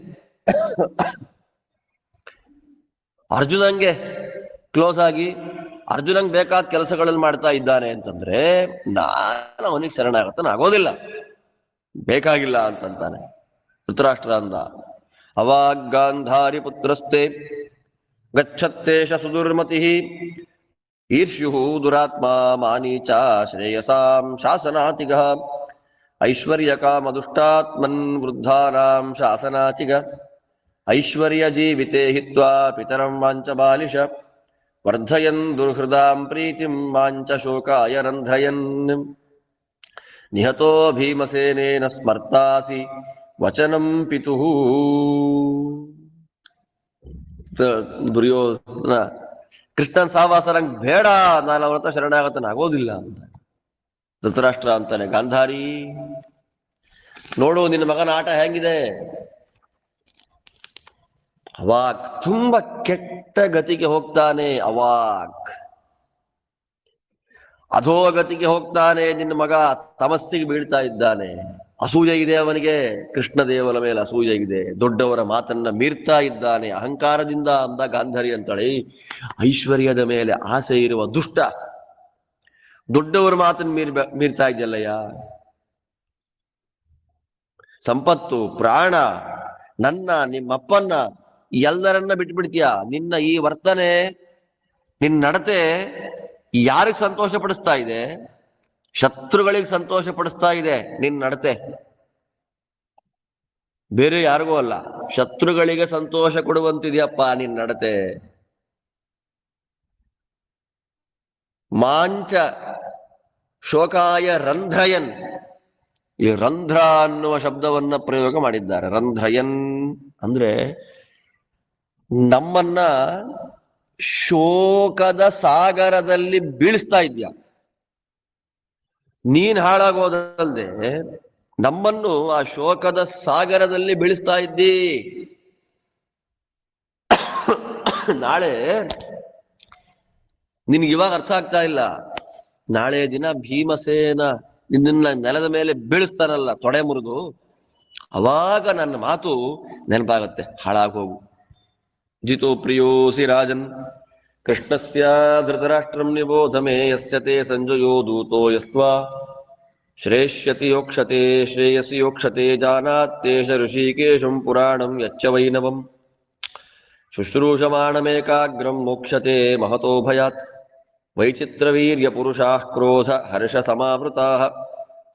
ಅರ್ಜುನಂಗೆ ಕ್ಲೋಸ್ ಆಗಿ ಅರ್ಜುನಂಗೆ ಬೇಕಾದ ಕೆಲಸಗಳಲ್ಲಿ ಮಾಡ್ತಾ ಇದ್ದಾನೆ ಅಂತಂದ್ರೆ ನಾನು ಅವನಿಗೆ ಶರಣಾಗತನ ಆಗೋದಿಲ್ಲ, ಬೇಕಾಗಿಲ್ಲ ಅಂತಂತಾನೆ. ಧೃತರಾಷ್ಟ್ರ ಅಂದ, ಅವಾಗ್ ಗಾಂಧಾರಿ ಪುತ್ರಸ್ತೆ ಗಚ್ಚತ್ತೇಶ ಸುದುರ್ಮತಿ ಈರ್ಷ್ಯು ದುರಾತ್ಮ ಮಾನೀಚ ಶ್ರೇಯಸಾಂ ಶಾಸನಾತಿಗ ಐಶ್ವರ್ಯ ಕಾಮದುಷ್ಟಾತ್ಮನ್ ವೃದ್ಧಾನಾಂ ಶಾಸನಾತಿಗ ಐಶ್ವರ್ಯ ಜೀವಿತೆ ಹಿತ್ವಾ ಪಿತರಂ ವಾಂಚ ಬಾಲಿಶ ವರ್ಧಯನ್ ದುರ್ಹೃದಾಂ ಪ್ರೀತಿಂ ವಾಂಚ ಶೋಕಾಯ ರಂಧ್ರಯನ್ ನಿಹತೋ ಭೀಮಸೇನೇನ ಸ್ಮರ್ತಾಸಿ ವಚನಂ ಪಿತುಃ. ದುರ್ಯೋಧನ, ಕೃಷ್ಣನ್ ಸಾವಾಸ ನಂಗೆ ಬೇಡ, ನಾನು ಅವರ ಹತ್ರ ಶರಣಾಗತನ ಆಗೋದಿಲ್ಲ ಅಂತ. ಧೃತರಾಷ್ಟ್ರ ಅಂತಾನೆ, ಗಾಂಧಾರಿ ನೋಡು ನಿನ್ನ ಮಗನ ಆಟ ಹೆಂಗಿದೆ. ಅವಾಕ್ ತುಂಬಾ ಕೆಟ್ಟ ಗತಿಗೆ ಹೋಗ್ತಾನೆ, ಅವಾಕ್ ಅಧೋಗತಿಗೆ ಹೋಗ್ತಾನೆ ನಿನ್ನ ಮಗ, ತಮಸ್ಸಿಗೆ ಬೀಳ್ತಾ ಇದ್ದಾನೆ. ಅಸೂಯೆ ಇದೆ ಅವನಿಗೆ, ಕೃಷ್ಣ ದೇವರ ಮೇಲೆ ಅಸೂಯೆ ಇದೆ, ದೊಡ್ಡವರ ಮಾತನ್ನ ಮೀರ್ತಾ ಇದ್ದಾನೆ ಅಹಂಕಾರದಿಂದ ಅಂದ ಗಾಂಧಾರಿ ಅಂತಾಳೆ. ಐಶ್ವರ್ಯದ ಮೇಲೆ ಆಸೆ ಇರುವ ದುಷ್ಟ, ದೊಡ್ಡವರ ಮಾತನ್ನ ಮೀರ್ತಾ ಇದೆಯಲ್ಲಯ್ಯ. ಸಂಪತ್ತು, ಪ್ರಾಣ, ನನ್ನ, ನಿಮ್ಮಪ್ಪನ್ನ ಎಲ್ಲರನ್ನ ಬಿಟ್ಬಿಡ್ತೀಯ. ನಿನ್ನ ಈ ವರ್ತನೆ, ನಿನ್ನ ನಡತೆ ಯಾರಿಗೆ ಸಂತೋಷ ಪಡಿಸ್ತಾ ಇದೆ? ಶತ್ರುಗಳಿಗೆ ಸಂತೋಷ ಪಡಿಸ್ತಾ ಇದೆ ನಿನ್ನ ನಡತೆ, ಬೇರೆ ಯಾರಿಗೂ ಅಲ್ಲ. ಶತ್ರುಗಳಿಗೆ ಸಂತೋಷ ಕೊಡುವಂತಿದೆಯಪ್ಪ ನಿನ್ನ ನಡತೆ. ಮಾಂಚ ಶೋಕಾಯ ರಂಧ್ರಯನ್, ಈ ರಂಧ್ರ ಅನ್ನುವ ಶಬ್ದವನ್ನ ಪ್ರಯೋಗ ಮಾಡಿದ್ದಾರೆ. ರಂಧ್ರಯನ್ ಅಂದ್ರೆ ನಮ್ಮನ್ನ ಶೋಕದ ಸಾಗರದಲ್ಲಿ ಬೀಳಿಸ್ತಾ ಇದ್ಯಾ. ನೀನ್ ಹಾಳಾಗೋದಲ್ದೆ ನಮ್ಮನ್ನು ಆ ಶೋಕದ ಸಾಗರದಲ್ಲಿ ಬೀಳಿಸ್ತಾ ಇದ್ದಿ. ನಾಳೆ ನಿನ್ಗೆ ಇವಾಗ ಅರ್ಥ ಆಗ್ತಾ ಇಲ್ಲ, ನಾಳೆ ದಿನ ಭೀಮಸೇನ ನಿನ್ನ ನೆಲದ ಮೇಲೆ ಬೀಳಿಸ್ತಾನಲ್ಲ ತೊಡೆ ಮುರಿದು, ಅವಾಗ ನನ್ನ ಮಾತು ನೆನಪಾಗತ್ತೆ, ಹಾಳಾಗೋಗು. ಜಿತೋ ಪ್ರಿಯೋಸಿ ರಾಜನ್ ಕೃಷ್ಣಸ್ಯ ಧೃತರಾಷ್ಟ್ರಂ ನಿಬೋಧ ಮೇ ಯಸ್ಯ ತೇ ಸಂಜಯೋ ದೂತೋ ಯಸ್ತ್ವಾ ಶ್ರೇಷ್ಯತಿ ಯೋಕ್ಷತೆ ಶ್ರೇಯಸಿ ಯೋಕ್ಷತೆ ಜಾನಾತ್ತೇಷ ಋಷಿಕೇಶಂ ಪುರಾಣಂ ಯಚ್ಚ ವೈನವಂ ಶುಶ್ರೂಷಮಾಣಮೇಕಾಗ್ರಂ ಮೋಕ್ಷತೆ ಮಹತೋ ಭಯಾತ್ ವೈಚಿತ್ರವೀರ್ಯ ಪುರುಷಾಃ ಕ್ರೋಧ ಹರ್ಷ ಸಮಾವೃತಾಃ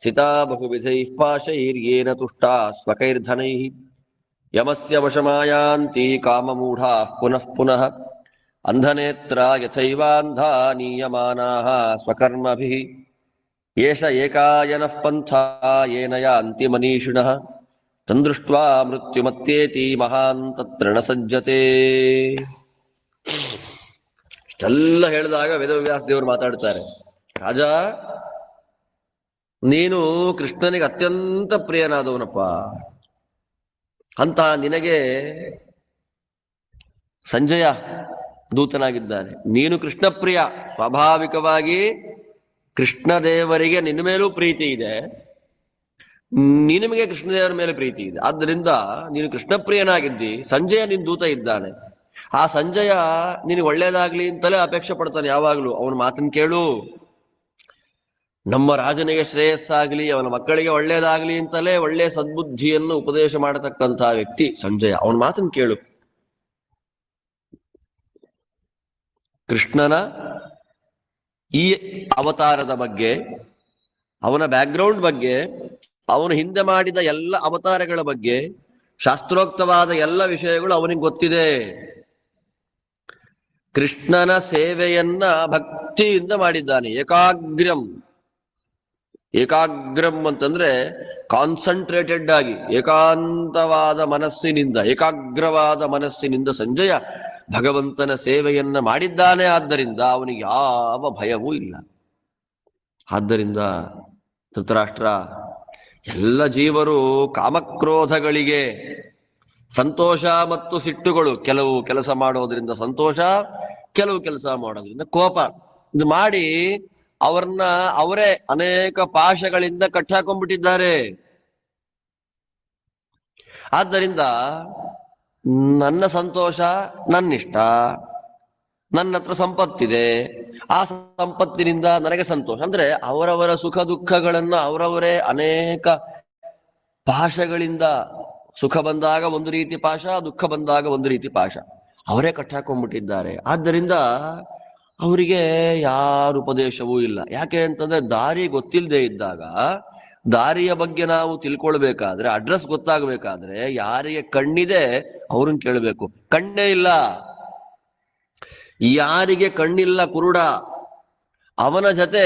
ಸಿತಾ ಬಹುವಿಧೈಃ ಪಾಶೈರ್ಯೇನ ತುಷ್ಟಾಃ ಸ್ವಕೈರ್ಧನೈಃ ಯಮಸ್ಯ ವಶಮಾಯಾಂತಿ ಕಾಮಮೂಢಾಃ ಪುನಃ ಪುನಃ ಅಂಧನೇತ್ರ ಯಥೈವಾಂಧಾ ನೀಯಮಾನಾಃ ಸ್ವಕರ್ಮಭಿಃ ಏಷ ಏಕಾಯನಃ ಪಂಥಾ ಯೇನ ಯಾಂತಿ ಮನೀಷಿಣಃ ತಂದೃಷ್ಟ್ವಾ ಮೃತ್ಯುಮತ್ಯೇತಿ ಮಹಾನ್ ತತ್ರ ನ ಸಜ್ಜತೆ. ಇಷ್ಟೆಲ್ಲ ಹೇಳಿದಾಗ ವೇದವ್ಯಾಸ ದೇವರು ಮಾತಾಡ್ತಾರೆ, ರಾಜ ನೀನು ಕೃಷ್ಣನಿಗೆ ಅತ್ಯಂತ ಪ್ರಿಯನಾದವನಪ್ಪ. ಅಂತ ನಿನಗೆ ಸಂಜಯ ದೂತನಾಗಿದ್ದಾನೆ. ನೀನು ಕೃಷ್ಣ ಪ್ರಿಯ, ಸ್ವಾಭಾವಿಕವಾಗಿ ಕೃಷ್ಣದೇವರಿಗೆ ನಿನ್ನ ಮೇಲೂ ಪ್ರೀತಿ ಇದೆ, ನಿನಗೆ ಕೃಷ್ಣದೇವರ ಮೇಲೆ ಪ್ರೀತಿ ಇದೆ. ಆದ್ದರಿಂದ ನೀನು ಕೃಷ್ಣ ಪ್ರಿಯನಾಗಿದ್ದಿ. ಸಂಜಯ ನಿನ್ ದೂತ ಇದ್ದಾನೆ. ಆ ಸಂಜಯ ನಿನಗೆ ಒಳ್ಳೇದಾಗ್ಲಿ ಅಂತಲೇ ಅಪೇಕ್ಷೆ ಪಡ್ತಾನೆ ಯಾವಾಗ್ಲೂ. ಅವನ ಮಾತನ್ನು ಕೇಳು. ನಮ್ಮ ರಾಜನಿಗೆ ಶ್ರೇಯಸ್ಸಾಗ್ಲಿ, ಅವನ ಮಕ್ಕಳಿಗೆ ಒಳ್ಳೇದಾಗ್ಲಿ ಅಂತಲೇ ಒಳ್ಳೆಯ ಸದ್ಬುದ್ಧಿಯನ್ನು ಉಪದೇಶ ಮಾಡತಕ್ಕಂತಹ ವ್ಯಕ್ತಿ ಸಂಜಯ. ಅವನ ಮಾತನ್ನು ಕೇಳು. ಕೃಷ್ಣನ ಈ ಅವತಾರದ ಬಗ್ಗೆ, ಅವನ ಬ್ಯಾಕ್ಗ್ರೌಂಡ್ ಬಗ್ಗೆ, ಅವನು ಹಿಂದೆ ಮಾಡಿದ ಎಲ್ಲ ಅವತಾರಗಳ ಬಗ್ಗೆ, ಶಾಸ್ತ್ರೋಕ್ತವಾದ ಎಲ್ಲ ವಿಷಯಗಳು ಅವನಿಗೆ ಗೊತ್ತಿದೆ. ಕೃಷ್ಣನ ಸೇವೆಯನ್ನ ಭಕ್ತಿಯಿಂದ ಮಾಡಿದ್ದಾನೆ. ಏಕಾಗ್ರಂ ಅಂತಂದ್ರೆ ಕಾನ್ಸಂಟ್ರೇಟೆಡ್ ಆಗಿ, ಏಕಾಂತವಾದ ಮನಸ್ಸಿನಿಂದ, ಏಕಾಗ್ರವಾದ ಮನಸ್ಸಿನಿಂದ ಸಂಜಯ ಭಗವಂತನ ಸೇವೆಯನ್ನ ಮಾಡಿದ್ದಾನೆ. ಆದ್ದರಿಂದ ಅವನಿಗೆ ಯಾವ ಭಯವೂ ಇಲ್ಲ. ಆದ್ದರಿಂದ ಧೃತರಾಷ್ಟ್ರ, ಎಲ್ಲ ಜೀವರು ಕಾಮಕ್ರೋಧಗಳಿಗೆ, ಸಂತೋಷ ಮತ್ತು ಸಿಟ್ಟುಗಳು, ಕೆಲವು ಕೆಲಸ ಮಾಡೋದ್ರಿಂದ ಸಂತೋಷ, ಕೆಲವು ಕೆಲಸ ಮಾಡೋದ್ರಿಂದ ಕೋಪ, ಇದು ಮಾಡಿ ಅವರನ್ನ ಅವರೇ ಅನೇಕ ಪಾಶಗಳಿಂದ ಕಟ್ಟಾಕೊಂಡ್ಬಿಟ್ಟಿದ್ದಾರೆ. ಆದ್ದರಿಂದ ನನ್ನ ಸಂತೋಷ ನನ್ನಿಷ್ಟ, ನನ್ನ ಹತ್ರ ಸಂಪತ್ತಿದೆ, ಆ ಸಂಪತ್ತಿನಿಂದ ನನಗೆ ಸಂತೋಷ. ಅಂದ್ರೆ ಅವರವರ ಸುಖ ದುಃಖಗಳನ್ನ ಅವರವರೇ ಅನೇಕ ಪಾಶಗಳಿಂದ, ಸುಖ ಬಂದಾಗ ಒಂದು ರೀತಿ ಪಾಶ, ದುಃಖ ಬಂದಾಗ ಒಂದು ರೀತಿ ಪಾಶ, ಅವರೇ ಕಟ್ಟಾಕೊಂಡ್ಬಿಟ್ಟಿದ್ದಾರೆ. ಆದ್ದರಿಂದ ಅವರಿಗೆ ಯಾರ ಉಪದೇಶವೂ ಇಲ್ಲ. ಯಾಕೆ ಅಂತಂದ್ರೆ ದಾರಿ ಗೊತ್ತಿಲ್ಲದೆ ಇದ್ದಾಗ, ದಾರಿಯ ಬಗ್ಗೆ ನಾವು ತಿಳ್ಕೊಳ್ಬೇಕಾದ್ರೆ, ಅಡ್ರೆಸ್ ಗೊತ್ತಾಗಬೇಕಾದ್ರೆ ಯಾರಿಗೆ ಕಣ್ಣಿದೆ ಅವ್ರನ್ನ ಕೇಳಬೇಕು. ಕಣ್ಣೇ ಇಲ್ಲ, ಯಾರಿಗೆ ಕಣ್ಣಿಲ್ಲ, ಕುರುಡ, ಅವನ ಜೊತೆ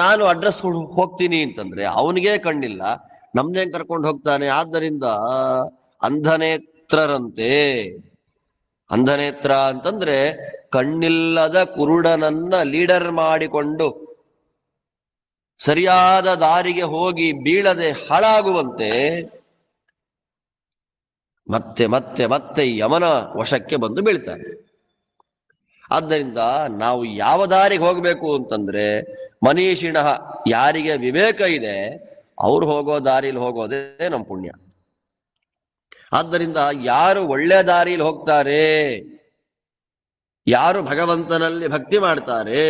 ನಾನು ಅಡ್ರೆಸ್ ಹೋಗ್ತೀನಿ ಅಂತಂದ್ರೆ ಅವನಿಗೆ ಕಣ್ಣಿಲ್ಲ, ನಮ್ದೇ ಕರ್ಕೊಂಡು ಹೋಗ್ತಾನೆ. ಆದ್ದರಿಂದ ಅಂಧನೇತ್ರರಂತೆ, ಅಂಧನೇತ್ರ ಅಂತಂದ್ರೆ ಕಣ್ಣಿಲ್ಲದ ಕುರುಡನನ್ನ ಲೀಡರ್ ಮಾಡಿಕೊಂಡು ಸರಿಯಾದ ದಾರಿಗೆ ಹೋಗಿ ಬೀಳದೆ ಹಾಳಾಗುವಂತೆ ಮತ್ತೆ ಮತ್ತೆ ಮತ್ತೆ ಯಮನ ವಶಕ್ಕೆ ಬಂದು ಬೀಳ್ತಾರೆ. ಆದ್ದರಿಂದ ನಾವು ಯಾವ ದಾರಿಗೆ ಹೋಗ್ಬೇಕು ಅಂತಂದ್ರೆ, ಮನೀಷಿಣ, ಯಾರಿಗೆ ವಿವೇಕ ಇದೆ ಅವ್ರು ಹೋಗೋ ದಾರಿಲಿ ಹೋಗೋದೇ ನಮ್ಮ ಪುಣ್ಯ. ಆದ್ದರಿಂದ ಯಾರು ಒಳ್ಳೆ ದಾರಿಲಿ ಹೋಗ್ತಾರೆ, ಯಾರು ಭಗವಂತನಲ್ಲಿ ಭಕ್ತಿ ಮಾಡ್ತಾರೆ,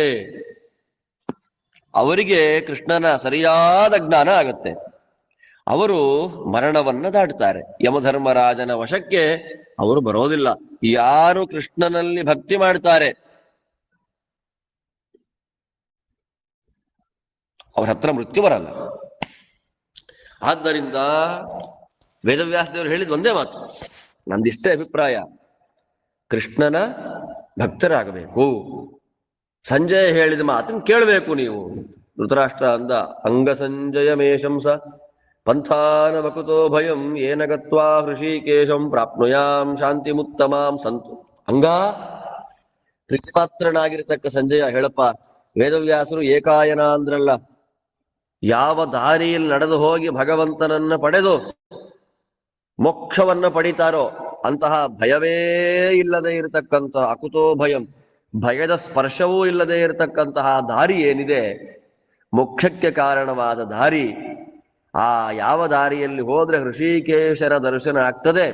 ಅವರಿಗೆ ಕೃಷ್ಣನ ಸರಿಯಾದ ಜ್ಞಾನ ಆಗತ್ತೆ. ಅವರು ಮರಣವನ್ನ ದಾಟ್ತಾರೆ. ಯಮಧರ್ಮರಾಜನ ವಶಕ್ಕೆ ಅವರು ಬರೋದಿಲ್ಲ. ಯಾರು ಕೃಷ್ಣನಲ್ಲಿ ಭಕ್ತಿ ಮಾಡ್ತಾರೆ ಅವ್ರ ಹತ್ರ ಮೃತ್ಯು ಬರಲ್ಲ. ಆದ್ದರಿಂದ ವೇದವ್ಯಾಸದೇವರು ಹೇಳಿದ ಒಂದೇ ಮಾತು, ನಂದಿಷ್ಟೇ ಅಭಿಪ್ರಾಯ, ಕೃಷ್ಣನ ಭಕ್ತರಾಗಬೇಕು. ಸಂಜಯ ಹೇಳಿದ ಮಾತನ್ನು ಕೇಳಬೇಕು ನೀವು. ಧೃತರಾಷ್ಟ್ರ ಅಂದ, ಅಂಗ ಸಂಜಯ ಮೇಷಂಸ ಪಂಥಾನ ವಕುತೋ ಭಯಂ ಏನ ಗತ್ವಾ ಹೃಷಿಕೇಶಂ ಪ್ರಾಪ್ನುಯಾಂ ಶಾಂತಿ ಮುತ್ತಮಾಂ ಸಂತು. ಅಂಗ, ಪ್ರೀತಿಪಾತ್ರನಾಗಿರ್ತಕ್ಕ ಸಂಜಯ ಹೇಳಪ್ಪ, ವೇದವ್ಯಾಸರು ಏಕಾಯನ ಅಂದ್ರಲ್ಲ, ಯಾವ ದಾರಿಯಲ್ಲಿ ನಡೆದು ಹೋಗಿ ಭಗವಂತನನ್ನ ಪಡೆದು ಮೋಕ್ಷವನ್ನ ಪಡಿತಾರೋ ಅಂತಹ ಭಯವೇ ಇಲ್ಲದೆ ಇರತಕ್ಕಂತಹ, ಅಕುತೋ ಭಯಂ, ಭಯದ ಸ್ಪರ್ಶವೂ ಇಲ್ಲದೆ ಇರತಕ್ಕಂತಹ ದಾರಿ ಏನಿದೆ, ಮೋಕ್ಷಕ್ಕೆ ಕಾರಣವಾದ ದಾರಿ, ಆ ಯಾವ ದಾರಿಯಲ್ಲಿ ಹೋದ್ರೆ ಹೃಷಿಕೇಶರ ದರ್ಶನ ಆಗ್ತದೆ,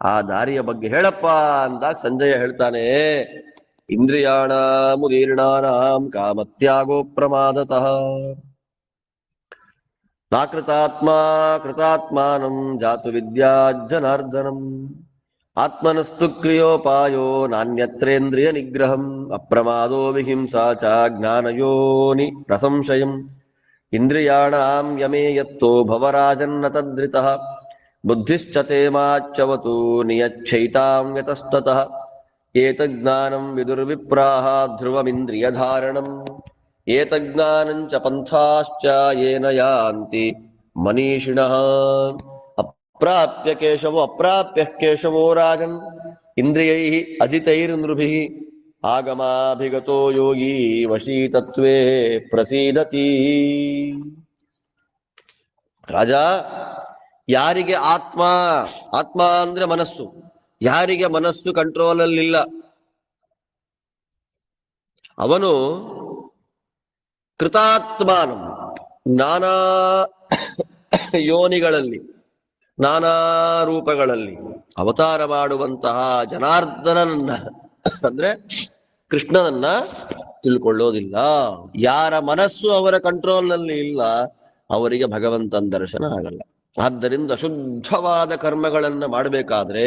ಆ ದಾರಿಯ ಬಗ್ಗೆ ಹೇಳಪ್ಪ ಅಂದಾಗ ಸಂಜಯ ಹೇಳ್ತಾನೆ, ಇಂದ್ರಿಯಾಣಾಮುದೀರ್ಣಾನಾಂ ಕಾಮತ್ಯಾಗೋ ಪ್ರಮಾದತಃ ನಾಕೃತಾತ್ಮಾ ಕೃತಾತ್ಮಾನಂ ಜಾತು ವಿದ್ಯಾಜ್ಜನಾರ್ದನಂ ಆತ್ಮನಸ್ತು ಕ್ರಿಯೋಪಾಯೋ ನಾನ್ಯತ್ರೇಂದ್ರಿಯ ನಿಗ್ರಹಂ ಅಪ್ರಮಾದೋ ವಿಹಿಂಸಾ ಚ ಜ್ಞಾನಯೋನಿ ಪ್ರಸಂಶಯಂ ಇಂದ್ರಿಯಾಣಾಂ ಯಮೇಯತ್ತೋ ಭವರಾಜನ್ನ ತದ್ರಿತಃ ಬುದ್ಧಿಶ್ಚ ತೇ ಮಾಚ್ಚವತು ನಿಯಚ್ಛೈತಾಂ ಯತಸ್ತತಃ ಏತಜ್ಞಾನಂ ವಿದುರ್ವಿಪ್ರಾಹ ಧ್ರುವಮಿಂದ್ರಿಯಧಾರಣಂ ಏತಜ್ಞಾನಂಚ ಪಂಥಾಶ್ಚ ಯೇನ ಯಾಂತಿ ಮನೀಷಿಣಃ ಅಪ್ರಾಪ್ಯ ಕೇಶವೋ ರಾಜನ್ ಇಂದ್ರಿಯೈಃ ಅಜಿತೈರ್ನೃಭಿಃ ಆಗಮಾಭಿಗತೋ ಯೋಗಿ ವಶೀತತ್ವೇ ಪ್ರಸೀದತಿ. ರಾಜ, ಯಾರಿಗೆ ಆತ್ಮ ಅಂದ್ರೆ ಮನಸ್ಸು, ಯಾರಿಗೆ ಮನಸ್ಸು ಕಂಟ್ರೋಲ್ ಅಲ್ಲಿಲ್ಲ ಅವನು ಕೃತಾತ್ಮಾನಂ ನಾನಾ ಯೋನಿಗಳಲ್ಲಿ ನಾನಾ ರೂಪಗಳಲ್ಲಿ ಅವತಾರ ಮಾಡುವಂತಹ ಜನಾರ್ದನನ್ನ ಅಂದ್ರೆ ಕೃಷ್ಣನನ್ನ ತಿಳ್ಕೊಳ್ಳೋದಿಲ್ಲ. ಯಾರ ಮನಸ್ಸು ಅವರ ಕಂಟ್ರೋಲ್ನಲ್ಲಿ ಇಲ್ಲ ಅವರಿಗೆ ಭಗವಂತನ ದರ್ಶನ ಆಗಲ್ಲ. ಆದ್ದರಿಂದ ಶುದ್ಧವಾದ ಕರ್ಮಗಳನ್ನ ಮಾಡಬೇಕಾದ್ರೆ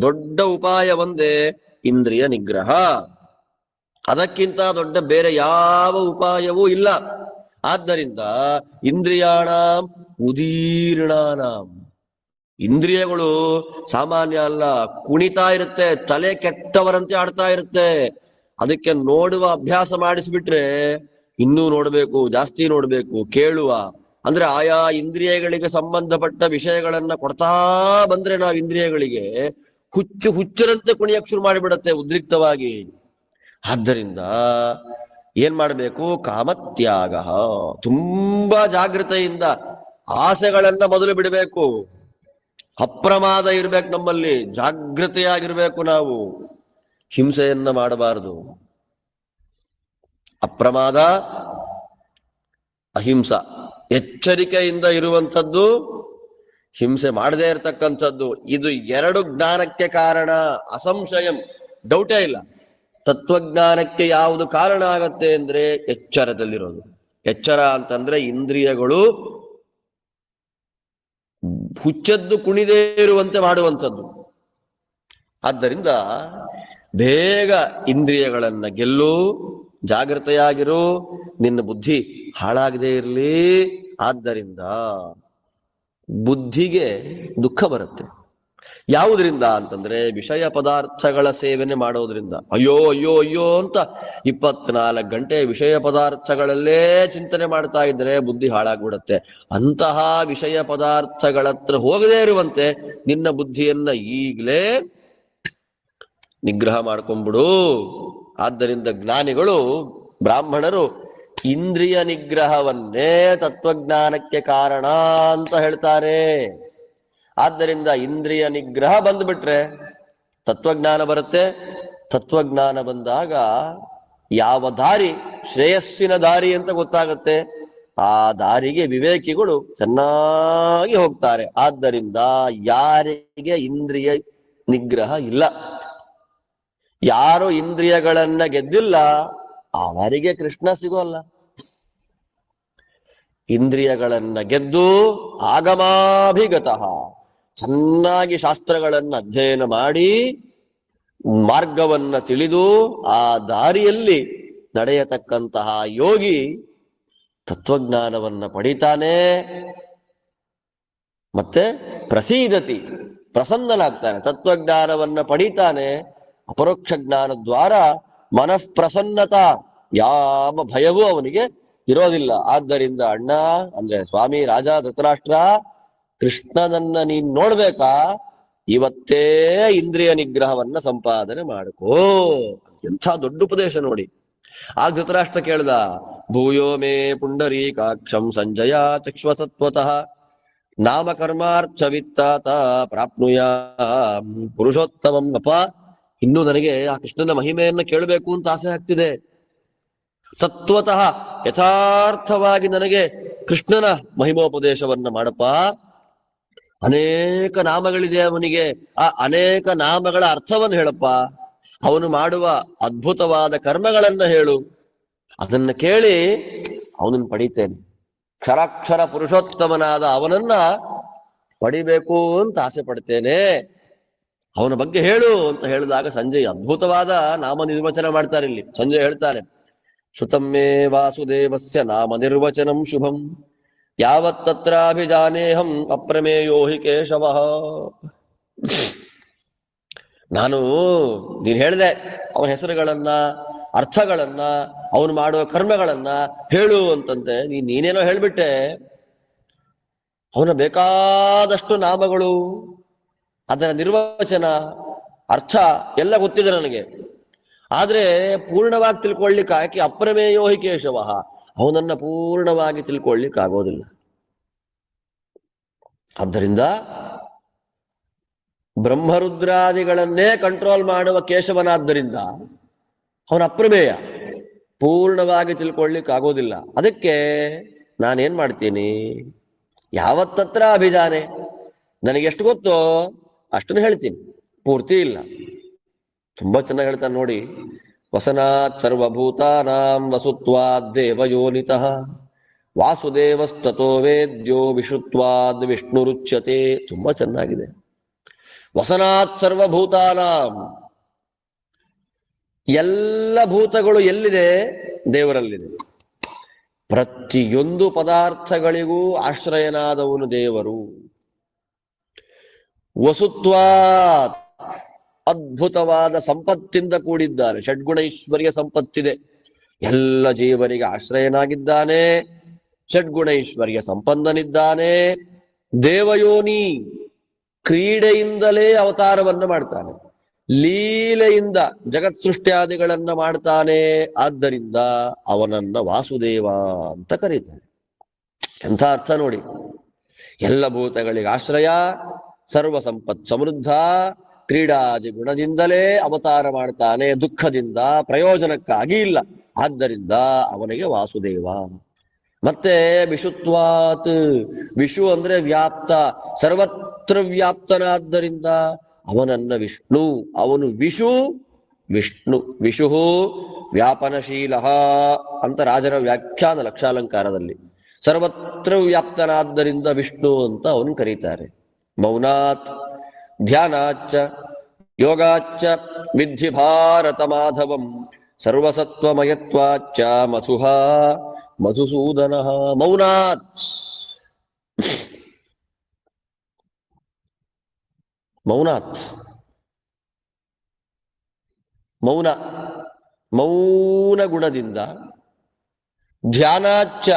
ದೊಡ್ಡ ಉಪಾಯ ಒಂದೇ ಇಂದ್ರಿಯ ನಿಗ್ರಹ. ಅದಕ್ಕಿಂತ ದೊಡ್ಡ ಬೇರೆ ಯಾವ ಉಪಾಯವೂ ಇಲ್ಲ. ಆದ್ದರಿಂದ ಇಂದ್ರಿಯಾಣಾಂ ಉದೀರ್ಣಾನಾಂ, ಇಂದ್ರಿಯಗಳು ಸಾಮಾನ್ಯ ಅಲ್ಲ, ಕುಣಿತಾ ಇರುತ್ತೆ, ತಲೆ ಕೆಟ್ಟವರಂತೆ ಆಡ್ತಾ ಇರುತ್ತೆ. ಅದಕ್ಕೆ ನೋಡುವ ಅಭ್ಯಾಸ ಮಾಡಿಸ್ಬಿಟ್ರೆ ಇನ್ನೂ ನೋಡ್ಬೇಕು, ಜಾಸ್ತಿ ನೋಡ್ಬೇಕು, ಕೇಳುವ ಅಂದ್ರೆ ಆಯಾ ಇಂದ್ರಿಯಗಳಿಗೆ ಸಂಬಂಧಪಟ್ಟ ವಿಷಯಗಳನ್ನ ಕೊಡ್ತಾ ಬಂದ್ರೆ ನಾವು ಇಂದ್ರಿಯಗಳಿಗೆ ಹುಚ್ಚರಂತೆ ಕುಣಿಯಕ್ ಶುರು ಮಾಡಿಬಿಡತ್ತೆ ಉದ್ರಿಕ್ತವಾಗಿ. ಆದ್ದರಿಂದ ಏನ್ ಮಾಡಬೇಕು? ಕಾಮತ್ಯಾಗ. ತುಂಬಾ ಜಾಗೃತೆಯಿಂದ ಆಸೆಗಳನ್ನ ಮೊದಲು ಬಿಡಬೇಕು. ಅಪ್ರಮಾದ ಇರ್ಬೇಕು, ನಮ್ಮಲ್ಲಿ ಜಾಗೃತೆಯಾಗಿರ್ಬೇಕು. ನಾವು ಹಿಂಸೆಯನ್ನ ಮಾಡಬಾರದು. ಅಪ್ರಮಾದ, ಅಹಿಂಸ, ಎಚ್ಚರಿಕೆಯಿಂದ ಇರುವಂಥದ್ದು, ಹಿಂಸೆ ಮಾಡದೇ ಇರತಕ್ಕಂಥದ್ದು. ಇದು ಎರಡು ಜ್ಞಾನಕ್ಕೆ ಕಾರಣ, ಅಸಂಶಯಂ, ಡೌಟೇ ಇಲ್ಲ. ತತ್ವಜ್ಞಾನಕ್ಕೆ ಯಾವುದು ಕಾರಣ ಆಗತ್ತೆ ಅಂದ್ರೆ ಎಚ್ಚರದಲ್ಲಿರೋದು. ಎಚ್ಚರ ಅಂತಂದ್ರೆ ಇಂದ್ರಿಯಗಳು ಹುಚ್ಚದ್ದು ಕುಣಿದೇ ಇರುವಂತೆ ಮಾಡುವಂಥದ್ದು. ಆದ್ದರಿಂದ ಬೇಗ ಇಂದ್ರಿಯಗಳನ್ನ ಗೆಲ್ಲು, ಜಾಗೃತೆಯಾಗಿರು, ನಿನ್ನ ಬುದ್ಧಿ ಹಾಳಾಗದೇ ಇರಲಿ. ಆದ್ದರಿಂದ ಬುದ್ಧಿಗೆ ದುಃಖ ಬರುತ್ತೆ. ಯಾವುದರಿಂದ ಅಂತಂದ್ರೆ ವಿಷಯ ಪದಾರ್ಥಗಳ ಸೇವನೆ ಮಾಡೋದ್ರಿಂದ. ಅಯ್ಯೋ ಅಯ್ಯೋ ಅಯ್ಯೋ ಅಂತ 24 ಗಂಟೆ ವಿಷಯ ಪದಾರ್ಥಗಳಲ್ಲೇ ಚಿಂತನೆ ಮಾಡ್ತಾ ಇದ್ರೆ ಬುದ್ಧಿ ಹಾಳಾಗ್ಬಿಡತ್ತೆ. ಅಂತಹ ವಿಷಯ ಪದಾರ್ಥಗಳ ಹತ್ರ ಹೋಗದೇ ಇರುವಂತೆ ನಿನ್ನ ಬುದ್ಧಿಯನ್ನ ಈಗಲೇ ನಿಗ್ರಹ ಮಾಡ್ಕೊಂಡ್ಬಿಡು. ಆದ್ದರಿಂದ ಜ್ಞಾನಿಗಳು, ಬ್ರಾಹ್ಮಣರು ಇಂದ್ರಿಯ ನಿಗ್ರಹವನ್ನೇ ತತ್ವಜ್ಞಾನಕ್ಕೆ ಕಾರಣ ಅಂತ ಹೇಳ್ತಾರೆ. ಆದ್ದರಿಂದ ಇಂದ್ರಿಯ ನಿಗ್ರಹ ಬಂದ್ಬಿಟ್ರೆ ತತ್ವಜ್ಞಾನ ಬರುತ್ತೆ. ತತ್ವಜ್ಞಾನ ಬಂದಾಗ ಯಾವ ದಾರಿ ಶ್ರೇಯಸ್ಸಿನ ದಾರಿ ಅಂತ ಗೊತ್ತಾಗತ್ತೆ. ಆ ದಾರಿಗೆ ವಿವೇಕಿಗಳು ಚೆನ್ನಾಗಿ ಹೋಗ್ತಾರೆ. ಆದ್ದರಿಂದ ಯಾರಿಗೆ ಇಂದ್ರಿಯ ನಿಗ್ರಹ ಇಲ್ಲ, ಯಾರು ಇಂದ್ರಿಯಗಳನ್ನ ಗೆದ್ದಿಲ್ಲ, ಅವರಿಗೆ ಕೃಷ್ಣ ಸಿಗೋಲ್ಲ. ಇಂದ್ರಿಯಗಳನ್ನ ಗೆದ್ದು ಆಗಮಾಭಿಗತಃ, ಚೆನ್ನಾಗಿ ಶಾಸ್ತ್ರಗಳನ್ನ ಅಧ್ಯಯನ ಮಾಡಿ ಮಾರ್ಗವನ್ನ ತಿಳಿದು ಆ ದಾರಿಯಲ್ಲಿ ನಡೆಯತಕ್ಕಂತಹ ಯೋಗಿ ತತ್ವಜ್ಞಾನವನ್ನ ಪಡಿತಾನೆ. ಮತ್ತೆ ಪ್ರಸೀದತಿ, ಪ್ರಸನ್ನನಾಗ್ತಾನೆ. ತತ್ವಜ್ಞಾನವನ್ನ ಪಡಿತಾನೆ. ಅಪರೋಕ್ಷ ಜ್ಞಾನ ದ್ವಾರ ಮನಃಪ್ರಸನ್ನತ, ಯಾವ ಭಯವೂ ಅವನಿಗೆ ಇರೋದಿಲ್ಲ. ಆದ್ದರಿಂದ ಅಣ್ಣ ಅಂದ್ರೆ ಸ್ವಾಮಿ ರಾಜ ಧೃತರಾಷ್ಟ್ರ, ಕೃಷ್ಣನನ್ನ ನೀನ್ ನೋಡ್ಬೇಕಾ, ಇವತ್ತೇ ಇಂದ್ರಿಯ ನಿಗ್ರಹವನ್ನ ಸಂಪಾದನೆ ಮಾಡ್ಕೋ. ಎಂಥ ದೊಡ್ಡ ಉಪದೇಶ ನೋಡಿ. ಆ ಧೃತರಾಷ್ಟ್ರ ಕೇಳ್ದ, ಭೂಯೋ ಮೇ ಪುಂಡರೀಕಾಕ್ಷಂ ಸಂಜಯ ಚಕ್ಷ್ವಸತ್ವತಃ ನಾಮಕರ್ಮಾರ್ಥ ವಿತ್ತಾತ ಪ್ರಾಪ್ನುಯ ಪುರುಷೋತ್ತಮಂ. ಅಪ್ಪ, ಇನ್ನು ನನಗೆ ಆ ಕೃಷ್ಣನ ಮಹಿಮೆಯನ್ನ ಕೇಳಬೇಕು ಅಂತ ಆಸೆ ಆಗ್ತಿದೆ. ತತ್ವತಃ, ಯಥಾರ್ಥವಾಗಿ ನನಗೆ ಕೃಷ್ಣನ ಮಹಿಮೋಪದೇಶವನ್ನ ಮಾಡಪ್ಪ. ಅನೇಕ ನಾಮಗಳಿದೆ ಅವನಿಗೆ. ಆ ಅನೇಕ ನಾಮಗಳ ಅರ್ಥವನ್ನು ಹೇಳಪ್ಪ, ಅವನು ಮಾಡುವ ಅದ್ಭುತವಾದ ಕರ್ಮಗಳನ್ನ ಹೇಳು, ಅದನ್ನ ಕೇಳಿ ಅವನನ್ನು ಪಡಿತೇನೆ. ಕ್ಷರಾಕ್ಷರ ಪುರುಷೋತ್ತಮನಾದ ಅವನನ್ನ ಪಡಿಬೇಕು ಅಂತ ಆಸೆ ಪಡ್ತೇನೆ, ಅವನ ಬಗ್ಗೆ ಹೇಳು ಅಂತ ಹೇಳಿದಾಗ ಸಂಜಯ್ ಅದ್ಭುತವಾದ ನಾಮ ನಿರ್ವಚನ ಮಾಡ್ತಾರೆ. ಇಲ್ಲಿ ಸಂಜಯ್ ಹೇಳ್ತಾನೆ, ಶ್ರುತಮ್ಮೇ ವಾಸುದೇವಸ್ಯ ನಾಮ ನಿರ್ವಚನಂ ಶುಭಂ ಯಾವತ್ತತ್ರಾಭಿಜಾನೇಹಂ ಅಪ್ರಮೇಯೋ ಹಿ ಕೇಶವಃ. ನೀನ್ ಹೇಳ್ದೆ ಅವನ ಹೆಸರುಗಳನ್ನ, ಅರ್ಥಗಳನ್ನ, ಅವನು ಮಾಡುವ ಕರ್ಮಗಳನ್ನ ಹೇಳು ಅಂತಂತೆ. ನೀನೇನೋ ಹೇಳ್ಬಿಟ್ಟೆ. ಅವನ ಬೇಕಾದಷ್ಟು ನಾಮಗಳು, ಅದರ ನಿರ್ವಚನ, ಅರ್ಥ ಎಲ್ಲ ಗೊತ್ತಿದೆ ನನಗೆ. ಆದ್ರೆ ಪೂರ್ಣವಾಗಿ ತಿಳ್ಕೊಳ್ಳಿಕ್ಕೆ ಆಕೆ ಅಪ್ರಮೇಯೋ ಹಿ ಕೇಶವ, ಅವನನ್ನ ಪೂರ್ಣವಾಗಿ ತಿಳ್ಕೊಳ್ಳಿಕ್ಕೆ ಆಗೋದಿಲ್ಲ. ಆದ್ದರಿಂದ ಬ್ರಹ್ಮರುದ್ರಾದಿಗಳನ್ನೇ ಕಂಟ್ರೋಲ್ ಮಾಡುವ ಕೇಶವನಾದ್ದರಿಂದ ಅವನ ಅಪ್ರಮೇಯ, ಪೂರ್ಣವಾಗಿ ತಿಳ್ಕೊಳ್ಳಿಕ್ಕೆ ಆಗೋದಿಲ್ಲ. ಅದಕ್ಕೆ ನಾನೇನ್ ಮಾಡ್ತೀನಿ, ಯಾವತ್ತತ್ರ ಅಭಿಜಾನೆ, ನನಗೆಷ್ಟು ಗೊತ್ತೋ ಅಷ್ಟನ್ನು ಹೇಳ್ತೀನಿ, ಪೂರ್ತಿ ಇಲ್ಲ. ತುಂಬಾ ಚೆನ್ನಾಗಿ ಹೇಳ್ತಾನೆ ನೋಡಿ. ವಸನಾತ್ ಸರ್ವಭೂತಾನಾಂ ವಸುತ್ವಾದ್ ದೇವಯೋನಿತಃ ವಾಸುದೇವಸ್ತತೋ ವೇದ್ಯೋ ವಿಷುತ್ವಾದ್ ವಿಷ್ಣುರುಚ್ಯತೆ. ತುಂಬಾ ಚೆನ್ನಾಗಿದೆ. ವಸನಾತ್ ಸರ್ವಭೂತಾನಾಂ, ಎಲ್ಲ ಭೂತಗಳು ಎಲ್ಲಿದೆ? ದೇವರಲ್ಲಿದೆ. ಪ್ರತಿಯೊಂದು ಪದಾರ್ಥಗಳಿಗೂ ಆಶ್ರಯನಾದವನು ದೇವರು. ವಸುತ್ವಾತ್, ಅದ್ಭುತವಾದ ಸಂಪತ್ತಿಂದ ಕೂಡಿದ್ದಾನೆ, ಷಡ್ಗುಣೈಶ್ವರ್ಯ ಸಂಪತ್ತಿದೆ. ಎಲ್ಲ ಜೀವರಿಗೆ ಆಶ್ರಯನಾಗಿದ್ದಾನೆ, ಷಡ್ಗುಣೈಶ್ವರ್ಯ ಸಂಪನ್ನನಿದ್ದಾನೆ. ದೇವಯೋನಿ, ಕ್ರೀಡೆಯಿಂದಲೇ ಅವತಾರವನ್ನ ಮಾಡ್ತಾನೆ, ಲೀಲೆಯಿಂದ ಜಗತ್ ಸೃಷ್ಟಿಯಾದಿಗಳನ್ನ ಮಾಡ್ತಾನೆ. ಆದ್ದರಿಂದ ಅವನನ್ನ ವಾಸುದೇವ ಅಂತ ಕರೀತಾನೆ. ಎಂಥ ಅರ್ಥ ನೋಡಿ. ಎಲ್ಲ ಭೂತಗಳಿಗೆ ಆಶ್ರಯ, ಸರ್ವ ಸಂಪತ್ ಸಮೃದ್ಧ, ಕ್ರೀಡಾದಿ ಗುಣದಿಂದಲೇ ಅವತಾರ ಮಾಡ್ತಾನೆ, ದುಃಖದಿಂದ, ಪ್ರಯೋಜನಕ್ಕಾಗಿ ಇಲ್ಲ. ಆದ್ದರಿಂದ ಅವನಿಗೆ ವಾಸುದೇವ. ಮತ್ತೆ ವಿಷುತ್ವಾತ್, ವಿಷು ಅಂದ್ರೆ ವ್ಯಾಪ್ತ, ಸರ್ವತ್ರ ವ್ಯಾಪ್ತನಾದ್ದರಿಂದ ಅವನನ್ನ ವಿಷ್ಣು, ಅವನು ವಿಷು, ವಿಷ್ಣು. ವಿಷು ವ್ಯಾಪನಶೀಲ ಅಂತ ರಾಜರ ವ್ಯಾಖ್ಯಾನ ಲಕ್ಷಾಲಂಕಾರದಲ್ಲಿ. ಸರ್ವತ್ರ ವ್ಯಾಪ್ತನಾದ್ದರಿಂದ ವಿಷ್ಣು ಅಂತ ಅವನು ಕರೀತಾರೆ. ಮೌನಾತ್ ಧ್ಯಾನಾಚ್ಚ ಯೋಗಾಚ್ಚ ವಿಧಿ ಭಾರತ ಮಾಧವಂ ಸರ್ವಸತ್ವಮಯತ್ವಾಚ್ಚ ಮಧುಃ ಮಧುಸೂದನ. ಮೌನಾತ್, ಮೌನಾತ್, ಮೌನ, ಮೌನ ಗುಣದಿಂದ. ಧ್ಯಾನಾಚ್ಚ,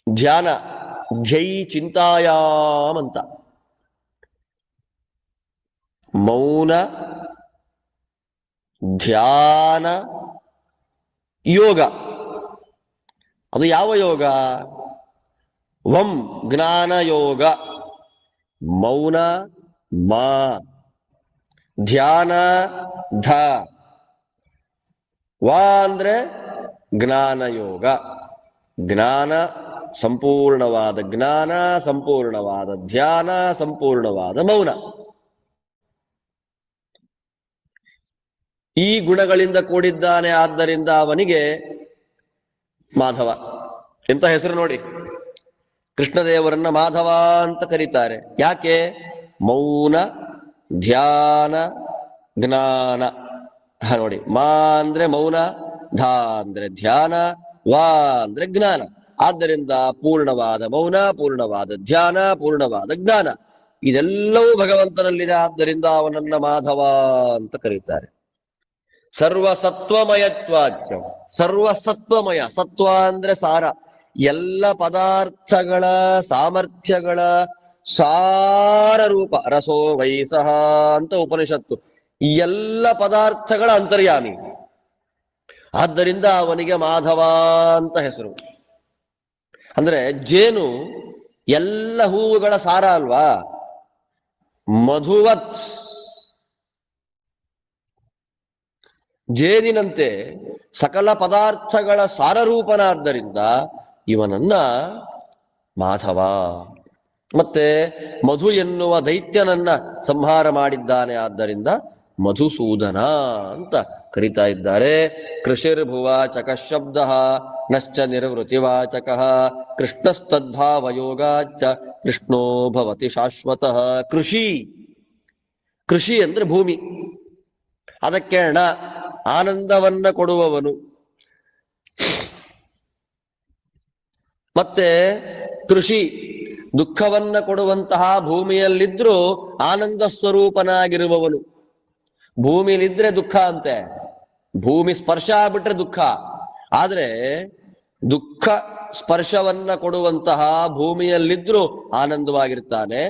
ಧ್ಯಾನ, ಧ್ಯೈ ಚಿಂತಾಯಾಮ್ ಅಂತ. ಮೌನ, ಧ್ಯಾನ, ಯೋಗ. ಅದು ಯಾವ ಯೋಗ? ವಂ ಜ್ಞಾನ ಯೋಗ. ಮೌನ ಮಾ, ಧ್ಯಾನ ಧ, ವಾ ಅಂದ್ರೆ ಜ್ಞಾನ ಯೋಗ. ಜ್ಞಾನ, ಸಂಪೂರ್ಣವಾದ ಜ್ಞಾನ, ಸಂಪೂರ್ಣವಾದ ಧ್ಯಾನ, ಸಂಪೂರ್ಣವಾದ ಮೌನ. ಈ ಗುಣಗಳಿಂದ ಕೂಡಿದ್ದಾನೆ. ಆದ್ದರಿಂದ ಅವನಿಗೆ ಮಾಧವ ಎಂತ ಹೆಸರು ನೋಡಿ. ಕೃಷ್ಣದೇವರನ್ನ ಮಾಧವ ಅಂತ ಕರೀತಾರೆ. ಯಾಕೆ? ಮೌನ, ಧ್ಯಾನ, ಜ್ಞಾನ. ನೋಡಿ, ಮಾ ಅಂದ್ರೆ ಮೌನ, ಧ ಅಂದ್ರೆ ಧ್ಯಾನ, ವಾ ಅಂದ್ರೆ ಜ್ಞಾನ. ಆದ್ದರಿಂದ ಪೂರ್ಣವಾದ ಮೌನ, ಪೂರ್ಣವಾದ ಧ್ಯಾನ, ಪೂರ್ಣವಾದ ಜ್ಞಾನ ಇದೆಲ್ಲವೂ ಭಗವಂತನಲ್ಲಿದೆ. ಆದ್ದರಿಂದ ಅವನನ್ನ ಮಾಧವ ಅಂತ ಕರೀತಾರೆ. ಸರ್ವಸತ್ವಮಯತ್ವಾಚ, ಸರ್ವಸತ್ವಮಯ. ಸತ್ವ ಅಂದ್ರೆ ಸಾರ, ಎಲ್ಲ ಪದಾರ್ಥಗಳ ಸಾಮರ್ಥ್ಯಗಳ ಸಾರ ರೂಪ. ರಸೋ ವೈಸಹ ಅಂತ ಉಪನಿಷತ್ತು. ಎಲ್ಲ ಪದಾರ್ಥಗಳ ಅಂತರ್ಯಾಮಿ. ಆದ್ದರಿಂದ ಅವನಿಗೆ ಮಾಧವ ಅಂತ ಹೆಸರು. ಅಂದ್ರೆ ಜೇನು ಎಲ್ಲ ಹೂವುಗಳ ಸಾರ ಅಲ್ವಾ? ಮಧುವತ್, ಜೇನಿನಂತೆ ಸಕಲ ಪದಾರ್ಥಗಳ ಸಾರರೂಪನಾದ್ದರಿಂದ ಇವನನ್ನ ಮಾಧವ ಮತ್ತೆ ಮಧು ಎನ್ನುವ ದೈತ್ಯನನ್ನ ಸಂಹಾರ ಮಾಡಿದ್ದಾನೆ, ಆದ್ದರಿಂದ ಮಧುಸೂದನ ಅಂತ ಕರೀತಾ ಇದ್ದಾರೆ. ಕೃಷಿರ್ಭುವಾಚಕ ಶಬ್ದ ನಶ್ಚ ನಿರ್ವೃತಿವಾಚಕ ಕೃಷ್ಣಸ್ತದ್ಭಾವಯೋಗಾಚ್ಚ ಕೃಷ್ಣೋ ಭವತಿ ಶಾಶ್ವತಃ. ಕೃಷಿ, ಕೃಷಿ ಅಂದ್ರೆ ಭೂಮಿ, ಅದಕ್ಕೆ ಆನಂದವನ್ನ ಕೊಡುವವನು. ಮತ್ತೆ ಕೃಷಿ ದುಃಖವನ್ನ ಕೊಡುವಂತಹ ಭೂಮಿಯಲ್ಲಿದ್ರೂ ಆನಂದ ಸ್ವರೂಪನಾಗಿರುವವನು. ಭೂಮಿಲಿದ್ರೆ ದುಃಖ ಅಂತೆ, ಭೂಮಿ ಸ್ಪರ್ಶ ಆಗ್ಬಿಟ್ರೆ ದುಃಖ. ಆದ್ರೆ ದುಃಖ ಸ್ಪರ್ಶವನ್ನ ಕೊಡುವಂತಹ ಭೂಮಿಯಲ್ಲಿದ್ರೂ ಆನಂದವಾಗಿರ್ತಾನೆ.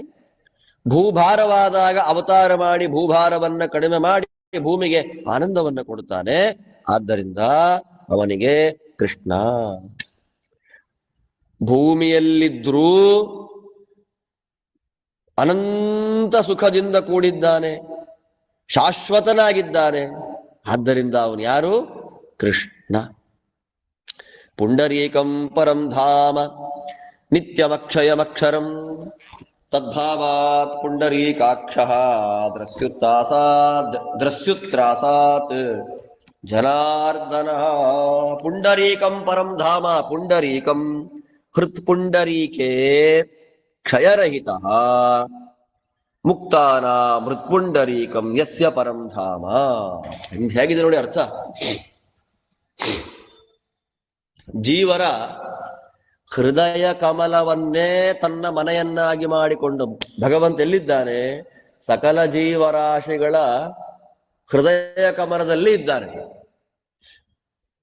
ಭೂಭಾರವಾದಾಗ ಅವತಾರ ಮಾಡಿ ಭೂಭಾರವನ್ನ ಕಡಿಮೆ ಮಾಡಿ ಭೂಮಿಗೆ ಆನಂದವನ್ನ ಕೊಡುತ್ತಾನೆ. ಆದ್ದರಿಂದ ಅವನಿಗೆ ಕೃಷ್ಣ. ಭೂಮಿಯಲ್ಲಿದ್ರೂ ಅನಂತ ಸುಖದಿಂದ ಕೂಡಿದ್ದಾನೆ, ಶಾಶ್ವತನಾಗಿದ್ದಾನೆ. ಆದ್ದರಿಂದ ಅವನು ಯಾರು? ಕೃಷ್ಣ. ಪುಂಡರೀಕಂ ಪರಂ ಧಾಮ ನಿತ್ಯವಕ್ಷಯಮಕ್ಷರಂ ತದ್ಭಾವಾತ್ ಪುಂಡರೀಕಾಕ್ಷಃ ದ್ರಸ್ಯುತ್ರಾಸಾತ್ ಜನಾರ್ದನಃ. ಪುಂಡರೀಕಂ ಪರಂ ಧಾಮ, ಪುಂಡರೀಕಂ ಹೃತ್ ಪುಂಡರೀಕೆ ಕ್ಷಯರಹಿತಃ ಮುಕ್ತಾನ ಮೃತ್ಪುಂಡರೀಕಂ ಯಸ್ಯ ಪರಂ ಧಾಮ. ಹೇಗಿದೆ ನೋಡಿ ಅರ್ಥ. ಜೀವರ ಹೃದಯ ಕಮಲವನ್ನೇ ತನ್ನ ಮನೆಯನ್ನಾಗಿ ಮಾಡಿಕೊಂಡ ಭಗವಂತ ಎಲ್ಲಿದ್ದಾನೆ? ಸಕಲ ಜೀವರಾಶಿಗಳ ಹೃದಯ ಕಮಲದಲ್ಲಿ ಇದ್ದಾನೆ.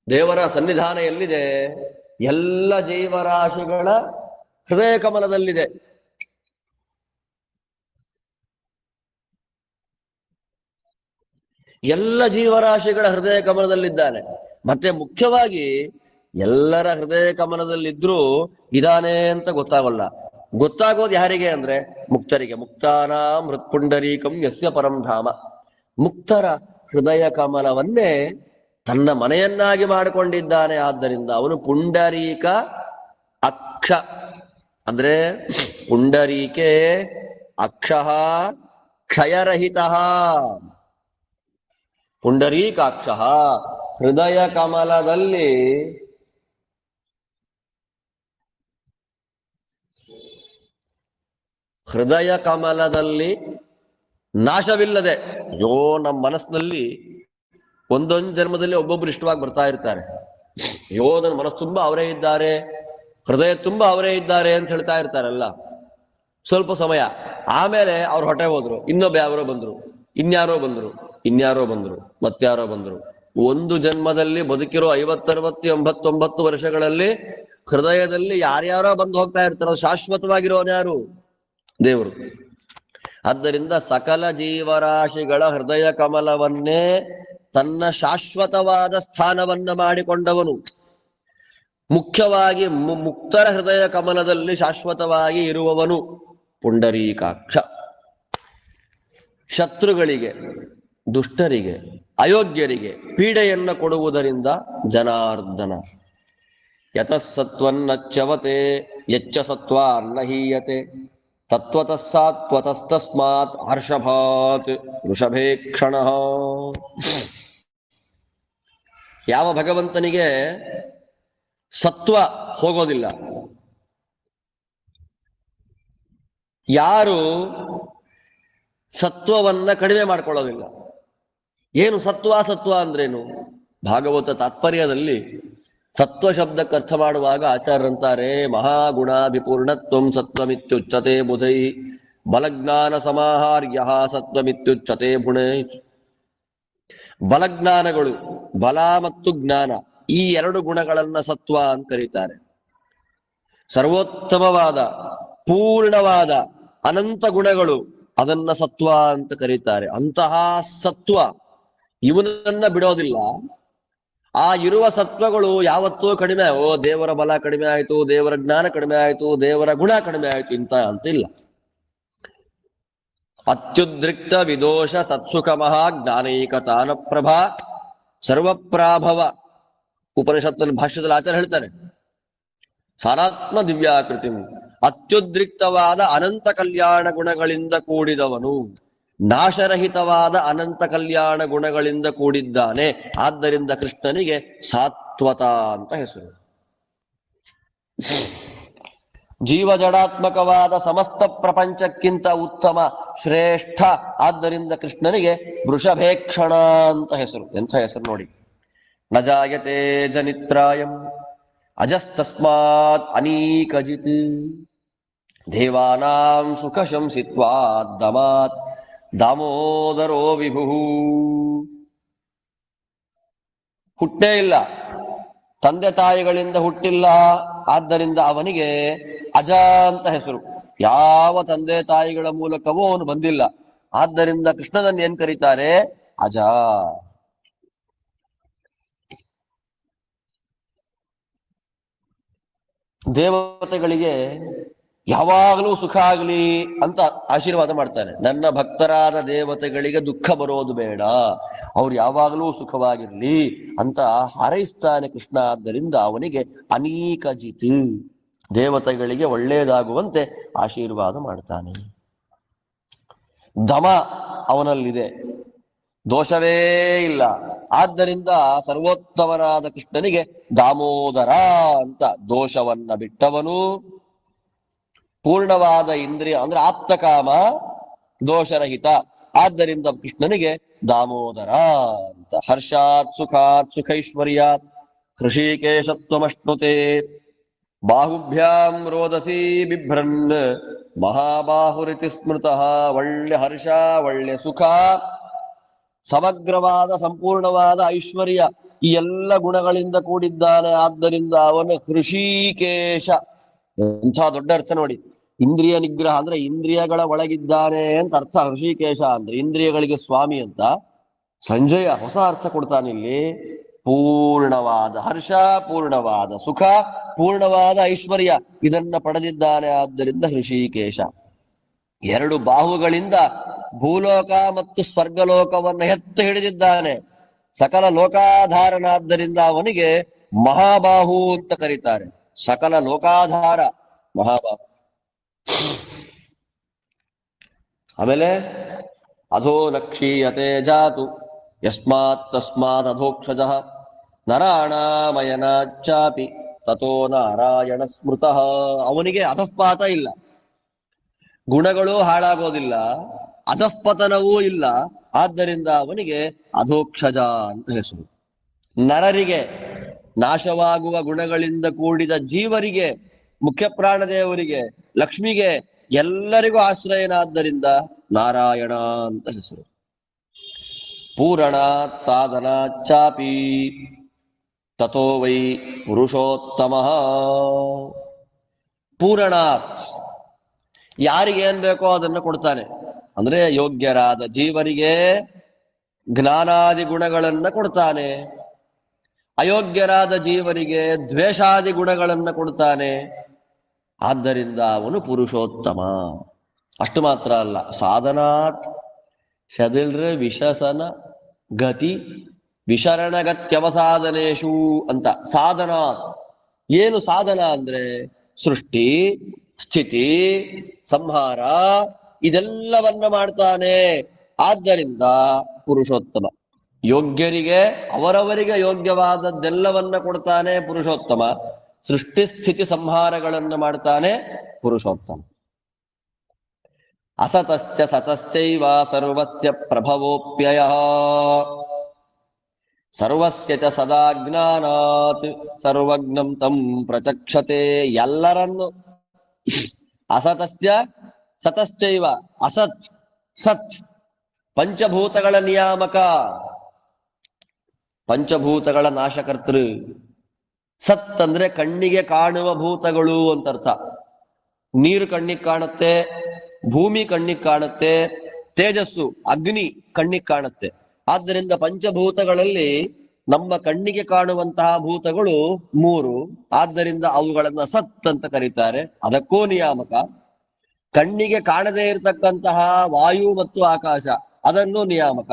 ದೇವರ ಸನ್ನಿಧಾನ ಎಲ್ಲಿದೆ? ಎಲ್ಲ ಜೀವರಾಶಿಗಳ ಹೃದಯ ಕಮಲದಲ್ಲಿದೆ. ಎಲ್ಲ ಜೀವರಾಶಿಗಳ ಹೃದಯ ಕಮಲದಲ್ಲಿದ್ದಾನೆ. ಮತ್ತೆ ಮುಖ್ಯವಾಗಿ ಎಲ್ಲರ ಹೃದಯ ಕಮಲದಲ್ಲಿದ್ರೂ ಇದಾನೆ ಅಂತ ಗೊತ್ತಾಗಲ್ಲ. ಗೊತ್ತಾಗೋದು ಯಾರಿಗೆ ಅಂದ್ರೆ ಮುಕ್ತರಿಗೆ. ಮುಕ್ತಾನ ಮೃತ್ಪುಂಡರೀಕಂ ಯಸ್ಯ ಪರಂ ಧಾಮ. ಮುಕ್ತರ ಹೃದಯ ಕಮಲವನ್ನೇ ತನ್ನ ಮನೆಯನ್ನಾಗಿ ಮಾಡಿಕೊಂಡಿದ್ದಾನೆ. ಆದ್ದರಿಂದ ಅವನು ಪುಂಡರೀಕ ಅಕ್ಷ ಅಂದ್ರೆ ಪುಂಡರೀಕೆ ಅಕ್ಷಃ ಕ್ಷಯರಹಿತಃ. ಪುಂಡರೀಕಾಕ್ಷಃ ಹೃದಯ ಕಮಲದಲ್ಲಿ ನಾಶವಿಲ್ಲದೆ. ಅಯ್ಯೋ, ನಮ್ಮ ಮನಸ್ಸಿನಲ್ಲಿ ಒಂದೊಂದು ಜನ್ಮದಲ್ಲಿ ಒಬ್ಬೊಬ್ರು ಇಷ್ಟವಾಗಿ ಬರ್ತಾ ಇರ್ತಾರೆ. ಅಯ್ಯೋ, ನನ್ನ ಮನಸ್ಸು ತುಂಬಾ ಅವರೇ ಇದ್ದಾರೆ, ಹೃದಯ ತುಂಬಾ ಅವರೇ ಇದ್ದಾರೆ ಅಂತ ಹೇಳ್ತಾ ಇರ್ತಾರಲ್ಲ. ಸ್ವಲ್ಪ ಸಮಯ ಆಮೇಲೆ ಅವ್ರು ಹೊಟ್ಟೆ ಹೋದ್ರು, ಇನ್ನೊಬ್ಬ ಯಾರೋ ಬಂದ್ರು, ಇನ್ಯಾರೋ ಬಂದ್ರು, ಇನ್ಯಾರೋ ಬಂದ್ರು, ಮತ್ಯಾರೋ ಬಂದ್ರು. ಒಂದು ಜನ್ಮದಲ್ಲಿ ಬದುಕಿರೋ 50, 60, 89 ವರ್ಷಗಳಲ್ಲಿ ಹೃದಯದಲ್ಲಿ ಯಾರ್ಯಾರೋ ಬಂದು ಹೋಗ್ತಾ ಇರ್ತಾರೋ. ಶಾಶ್ವತವಾಗಿರೋನು ಯಾರು? ದೇವರು. ಆದ್ದರಿಂದ ಸಕಲ ಜೀವರಾಶಿಗಳ ಹೃದಯ ಕಮಲವನ್ನೇ ತನ್ನ ಶಾಶ್ವತವಾದ ಸ್ಥಾನವನ್ನ ಮಾಡಿಕೊಂಡವನು. ಮುಖ್ಯವಾಗಿ ಮುಕ್ತರ ಹೃದಯ ಕಮಲದಲ್ಲಿ ಶಾಶ್ವತವಾಗಿ ಇರುವವನು ಪುಂಡರೀಕಾಕ್ಷ. ಶತ್ರುಗಳಿಗೆ, ದುಷ್ಟರಿಗೆ, ಅಯೋಗ್ಯರಿಗೆ ಪೀಡೆಯನ್ನ ಕೊಡುವುದರಿಂದ ಜನಾರ್ದನ. ಯತಸತ್ವನ್ನಚ್ಯವತೆ ಯಚ್ಚ ಸತ್ವಾನ್ನ ಹೀಯತೆ ತತ್ವತಃ ಸಾತ್ವತಸ್ತಸ್ಮಾತ್ ಹರ್ಷಭಾತ್ ವೃಷಭೇಕ್ಷಣ. ಯಾವ ಭಗವಂತನಿಗೆ ಸತ್ವ ಹೋಗೋದಿಲ್ಲ, ಯಾರು ಸತ್ವವನ್ನ ಕಡಿಮೆ ಮಾಡ್ಕೊಳ್ಳೋದಿಲ್ಲ. ಏನು ಸತ್ವ? ಸತ್ವ ಅಂದ್ರೇನು? ಭಾಗವತ ತಾತ್ಪರ್ಯದಲ್ಲಿ ಸತ್ವ ಶಬ್ದಕ್ಕೆ ಅರ್ಥ ಮಾಡುವಾಗ ಆಚಾರ್ಯರಂತಾರೆ, ಮಹಾಗುಣಾಭಿಪೂರ್ಣತ್ವಂ ಸತ್ವಮಿತ್ಯುಚ್ಯತೆ ಬುಧೈ ಬಲಜ್ಞಾನ ಸಮಾಹಾರ್ಯ ಸತ್ವಮಿತ್ಯುಚ್ಯತೆ ಗುಣೈ. ಬಲಜ್ಞಾನಗಳು, ಬಲ ಮತ್ತು ಜ್ಞಾನ, ಈ ಎರಡು ಗುಣಗಳನ್ನ ಸತ್ವ ಅಂತ ಕರೀತಾರೆ. ಸರ್ವೋತ್ತಮವಾದ ಪೂರ್ಣವಾದ ಅನಂತ ಗುಣಗಳು, ಅದನ್ನ ಸತ್ವ ಅಂತ ಕರೀತಾರೆ. ಅಂತಹ ಸತ್ವ ಇವನನ್ನ ಬಿಡೋದಿಲ್ಲ. ಆ ಇರುವ ಸತ್ವಗಳು ಯಾವತ್ತೂ ಕಡಿಮೆ. ಓ, ದೇವರ ಬಲ ಕಡಿಮೆ ಆಯ್ತು, ದೇವರ ಜ್ಞಾನ ಕಡಿಮೆ ಆಯ್ತು, ದೇವರ ಗುಣ ಕಡಿಮೆ ಆಯ್ತು ಅಂತ ಇಲ್ಲ. ಅತ್ಯುದ್ರಿಕ್ತ ವಿದೋಷ ಸತ್ಸುಖಮಃ ಜ್ಞಾನೈಕತಾನ ಪ್ರಭಾ ಸರ್ವಪ್ರಾಭವ. ಉಪನಿಷತ್ತಲ್ಲಿ ಭಾಷ್ಯದಲ್ಲಿ ಆಚಾರ್ಯ ಹೇಳ್ತಾರೆ, ಸಾರಾತ್ಮ ದಿವ್ಯಾಕೃತಿ ಅತ್ಯುದ್ರಿಕ್ತವಾದ ಅನಂತ ಕಲ್ಯಾಣ ಗುಣಗಳಿಂದ ಕೂಡಿದವನು, ನಾಶರಹಿತವಾದ ಅನಂತ ಕಲ್ಯಾಣ ಗುಣಗಳಿಂದ ಕೂಡಿದ್ದಾನೆ. ಆದ್ದರಿಂದ ಕೃಷ್ಣನಿಗೆ ಸಾತ್ವತ ಅಂತ ಹೆಸರು. ಜೀವಜಡಾತ್ಮಕವಾದ ಸಮಸ್ತ ಪ್ರಪಂಚಕ್ಕಿಂತ ಉತ್ತಮ, ಶ್ರೇಷ್ಠ. ಆದ್ದರಿಂದ ಕೃಷ್ಣನಿಗೆ ವೃಷಭೇಕ್ಷಣ ಅಂತ ಹೆಸರು. ಎಂಥ ಹೆಸರು ನೋಡಿ. ನ ಜಾಯತೆ ಜನಿತ್ರಾಯಂ ಅಜಸ್ತಸ್ಮಾತ್ ಅನೀಕಜಿತ್ ದೇವಾನಾಂ ಸುಖ ಶಂಸಿತ್ವಾತ್ ದಮಾತ್ ದಾಮೋದರೋ ವಿಭು. ಹುಟ್ಟೇ ಇಲ್ಲ, ತಂದೆ ತಾಯಿಗಳಿಂದ ಹುಟ್ಟಿಲ್ಲ. ಆದ್ದರಿಂದ ಅವನಿಗೆ ಅಜ ಅಂತ ಹೆಸರು. ಯಾವ ತಂದೆ ತಾಯಿಗಳ ಮೂಲಕವೂ ಅವನು ಬಂದಿಲ್ಲ. ಆದ್ದರಿಂದ ಕೃಷ್ಣನನ್ನು ಏನ್ ಕರೀತಾರೆ? ಅಜ. ದೇವತೆಗಳಿಗೆ ಯಾವಾಗಲೂ ಸುಖ ಆಗಲಿ ಅಂತ ಆಶೀರ್ವಾದ ಮಾಡ್ತಾನೆ. ನನ್ನ ಭಕ್ತರಾದ ದೇವತೆಗಳಿಗೆ ದುಃಖ ಬರೋದು ಬೇಡ, ಅವ್ರು ಯಾವಾಗಲೂ ಸುಖವಾಗಿರ್ಲಿ ಅಂತ ಹಾರೈಸ್ತಾನೆ ಕೃಷ್ಣ. ಆದ್ದರಿಂದ ಅವನಿಗೆ ಅನೀಕಜಿತ್, ದೇವತೆಗಳಿಗೆ ಒಳ್ಳೆಯದಾಗುವಂತೆ ಆಶೀರ್ವಾದ ಮಾಡ್ತಾನೆ. ದಮ ಅವನಲ್ಲಿದೆ, ದೋಷವೇ ಇಲ್ಲ. ಆದ್ದರಿಂದ ಸರ್ವೋತ್ತಮನಾದ ಕೃಷ್ಣನಿಗೆ ದಾಮೋದರ ಅಂತ, ದೋಷವನ್ನ ಬಿಟ್ಟವನು, ಪೂರ್ಣವಾದ ಇಂದ್ರಿಯ ಅಂದ್ರೆ ಆಪ್ತಕಾಮ, ದೋಷರಹಿತ. ಆದ್ದರಿಂದ ಕೃಷ್ಣನಿಗೆ ದಾಮೋದರ ಅಂತ. ಹರ್ಷಾತ್ ಸುಖಾತ್ ಸುಖೈಶ್ವರ್ಯಾತ್ ಹೃಷಿಕೇಶತ್ವಮಶ್ನುತೆ ಬಾಹುಭ್ಯಾಂ ರೋದಸಿ ಬಿಭ್ರನ್ ಮಹಾಬಾಹುರಿತಿ ಸ್ಮೃತಃ. ಒಳ್ಳೆ ಹರ್ಷ, ಒಳ್ಳೆ ಸುಖ, ಸಮಗ್ರವಾದ ಸಂಪೂರ್ಣವಾದ ಐಶ್ವರ್ಯ, ಈ ಎಲ್ಲ ಗುಣಗಳಿಂದ ಕೂಡಿದ್ದಾನೆ. ಆದ್ದರಿಂದ ಅವನು ಹೃಷಿಕೇಶ. ಎಂಥ ದೊಡ್ಡ ಅರ್ಥ ನೋಡಿ. ಇಂದ್ರಿಯ ನಿಗ್ರಹ ಅಂದ್ರೆ ಇಂದ್ರಿಯಗಳ ಒಳಗಿದ್ದಾನೆ ಅಂತ ಅರ್ಥ. ಹೃಷಿಕೇಶ ಅಂದ್ರೆ ಇಂದ್ರಿಯಗಳಿಗೆ ಸ್ವಾಮಿ ಅಂತ. ಸಂಜಯ ಹೊಸ ಅರ್ಥ ಕೊಡ್ತಾನೆ ಇಲ್ಲಿ. ಪೂರ್ಣವಾದ ಹರ್ಷ, ಪೂರ್ಣವಾದ ಸುಖ, ಪೂರ್ಣವಾದ ಐಶ್ವರ್ಯ ಇದನ್ನ ಪಡೆದಿದ್ದಾನೆ. ಆದ್ದರಿಂದ ಹೃಷಿಕೇಶ. ಎರಡು ಬಾಹುಗಳಿಂದ ಭೂಲೋಕ ಮತ್ತು ಸ್ವರ್ಗಲೋಕವನ್ನು ಎತ್ತು ಹಿಡಿದಿದ್ದಾನೆ. ಸಕಲ ಲೋಕಾಧಾರನಾದ್ದರಿಂದ ಅವನಿಗೆ ಮಹಾಬಾಹು ಅಂತ ಕರೀತಾರೆ. ಸಕಲ ಲೋಕಾಧಾರ ಮಹಾಬಾಹು. ಆಮೇಲೆ ಅಧೋ ನಕ್ಷೀಯತೆ ಜಾತು ಯಸ್ಮಾತ್ ತಸ್ಮಾತ್ ಅಧೋಕ್ಷಜಃ ನರಾಣಾಮಯನಾಚ್ಚಾಪಿ ತಥೋ ನಾರಾಯಣ ಸ್ಮೃತಃ. ಅವನಿಗೆ ಅಧಃಪಾತ ಇಲ್ಲ, ಗುಣಗಳು ಹಾಳಾಗೋದಿಲ್ಲ, ಅಧಃಪತನವೂ ಇಲ್ಲ. ಆದ್ದರಿಂದ ಅವನಿಗೆ ಅಧೋಕ್ಷಜ ಅಂತ ಹೆಸರು. ನರರಿಗೆ, ನಾಶವಾಗುವ ಗುಣಗಳಿಂದ ಕೂಡಿದ ಜೀವರಿಗೆ, ಮುಖ್ಯ ಪ್ರಾಣದೇವರಿಗೆ, ಲಕ್ಷ್ಮಿಗೆ, ಎಲ್ಲರಿಗೂ ಆಶ್ರಯನಾದ್ದರಿಂದ ನಾರಾಯಣ ಅಂತ ಹೆಸರು. ಪೂರಣಾತ್ ಸಾಧನಾಚ್ಚಾಪಿ ತಥೋ ವೈ ಪುರುಷೋತ್ತಮ. ಪೂರಣಾತ್ ಯಾರಿಗೆ ಏನ್ ಬೇಕೋ ಅದನ್ನ ಕೊಡ್ತಾನೆ. ಅಂದ್ರೆ ಯೋಗ್ಯರಾದ ಜೀವರಿಗೆ ಜ್ಞಾನಾದಿ ಗುಣಗಳನ್ನ ಕೊಡ್ತಾನೆ, ಅಯೋಗ್ಯರಾದ ಜೀವರಿಗೆ ದ್ವೇಷಾದಿ ಗುಣಗಳನ್ನ ಕೊಡ್ತಾನೆ. ಆದ್ದರಿಂದ ಅವನು ಪುರುಷೋತ್ತಮ. ಅಷ್ಟು ಮಾತ್ರ ಅಲ್ಲ, ಸಾಧನಾತ್ ಶದಿಲ್ರ ವಿಶಸನ ಗತಿ ವಿಶರಣಗತ್ಯವಸಾಧನೇಶು ಅಂತ. ಸಾಧನಾತ್ ಏನು ಸಾಧನ ಅಂದ್ರೆ ಸೃಷ್ಟಿ, ಸ್ಥಿತಿ, ಸಂಹಾರ ಇದೆಲ್ಲವನ್ನ ಮಾಡ್ತಾನೆ. ಆದ್ದರಿಂದ ಪುರುಷೋತ್ತಮ. ಯೋಗ್ಯರಿಗೆ ಅವರವರಿಗೆ ಯೋಗ್ಯವಾದದ್ದೆಲ್ಲವನ್ನ ಕೊಡ್ತಾನೆ ಪುರುಷೋತ್ತಮ. ಸೃಷ್ಟಿ ಸ್ಥಿತಿ ಸಂಹಾರಗಳನ್ನು ಮಾಡ್ತಾನೆ ಪುರುಷೋತ್ತಮ. ಅಸತಶ್ಚ ಸತಶ್ಚೈವ ಸರ್ವಸ್ಯ ಪ್ರಭವೋಪ್ಯಯಃ ಸರ್ವಸ್ಯ ಚ ಸದಾ ಜ್ಞಾನಾತ್ ಸರ್ವಜ್ಞಂ ತಂ ಪ್ರಚಕ್ಷತೆ. ಎಲ್ಲರನ್ನು ಅಸತಶ್ಚ ಸತಶ್ಚೈವ, ಅಸತ್ ಸತ್ ಪಂಚಭೂತಗಳ ನಿಯಾಮಕ, ಪಂಚಭೂತಗಳ ನಾಶಕರ್ತೃ. ಸತ್ ಅಂದ್ರೆ ಕಣ್ಣಿಗೆ ಕಾಣುವ ಭೂತಗಳು ಅಂತ ಅರ್ಥ. ನೀರು ಕಣ್ಣಿಗೆ ಕಾಣುತ್ತೆ, ಭೂಮಿ ಕಣ್ಣಿಗೆ ಕಾಣುತ್ತೆ, ತೇಜಸ್ಸು ಅಗ್ನಿ ಕಣ್ಣಿಗೆ ಕಾಣುತ್ತೆ. ಆದ್ದರಿಂದ ಪಂಚಭೂತಗಳಲ್ಲಿ ನಮ್ಮ ಕಣ್ಣಿಗೆ ಕಾಣುವಂತಹ ಭೂತಗಳು ಮೂರು. ಆದ್ದರಿಂದ ಅವುಗಳನ್ನ ಸತ್ ಅಂತ ಕರೀತಾರೆ. ಅದಕ್ಕೂ ನಿಯಾಮಕ. ಕಣ್ಣಿಗೆ ಕಾಣದೇ ಇರತಕ್ಕಂತಹ ವಾಯು ಮತ್ತು ಆಕಾಶ ಅದನ್ನು ನಿಯಾಮಕ,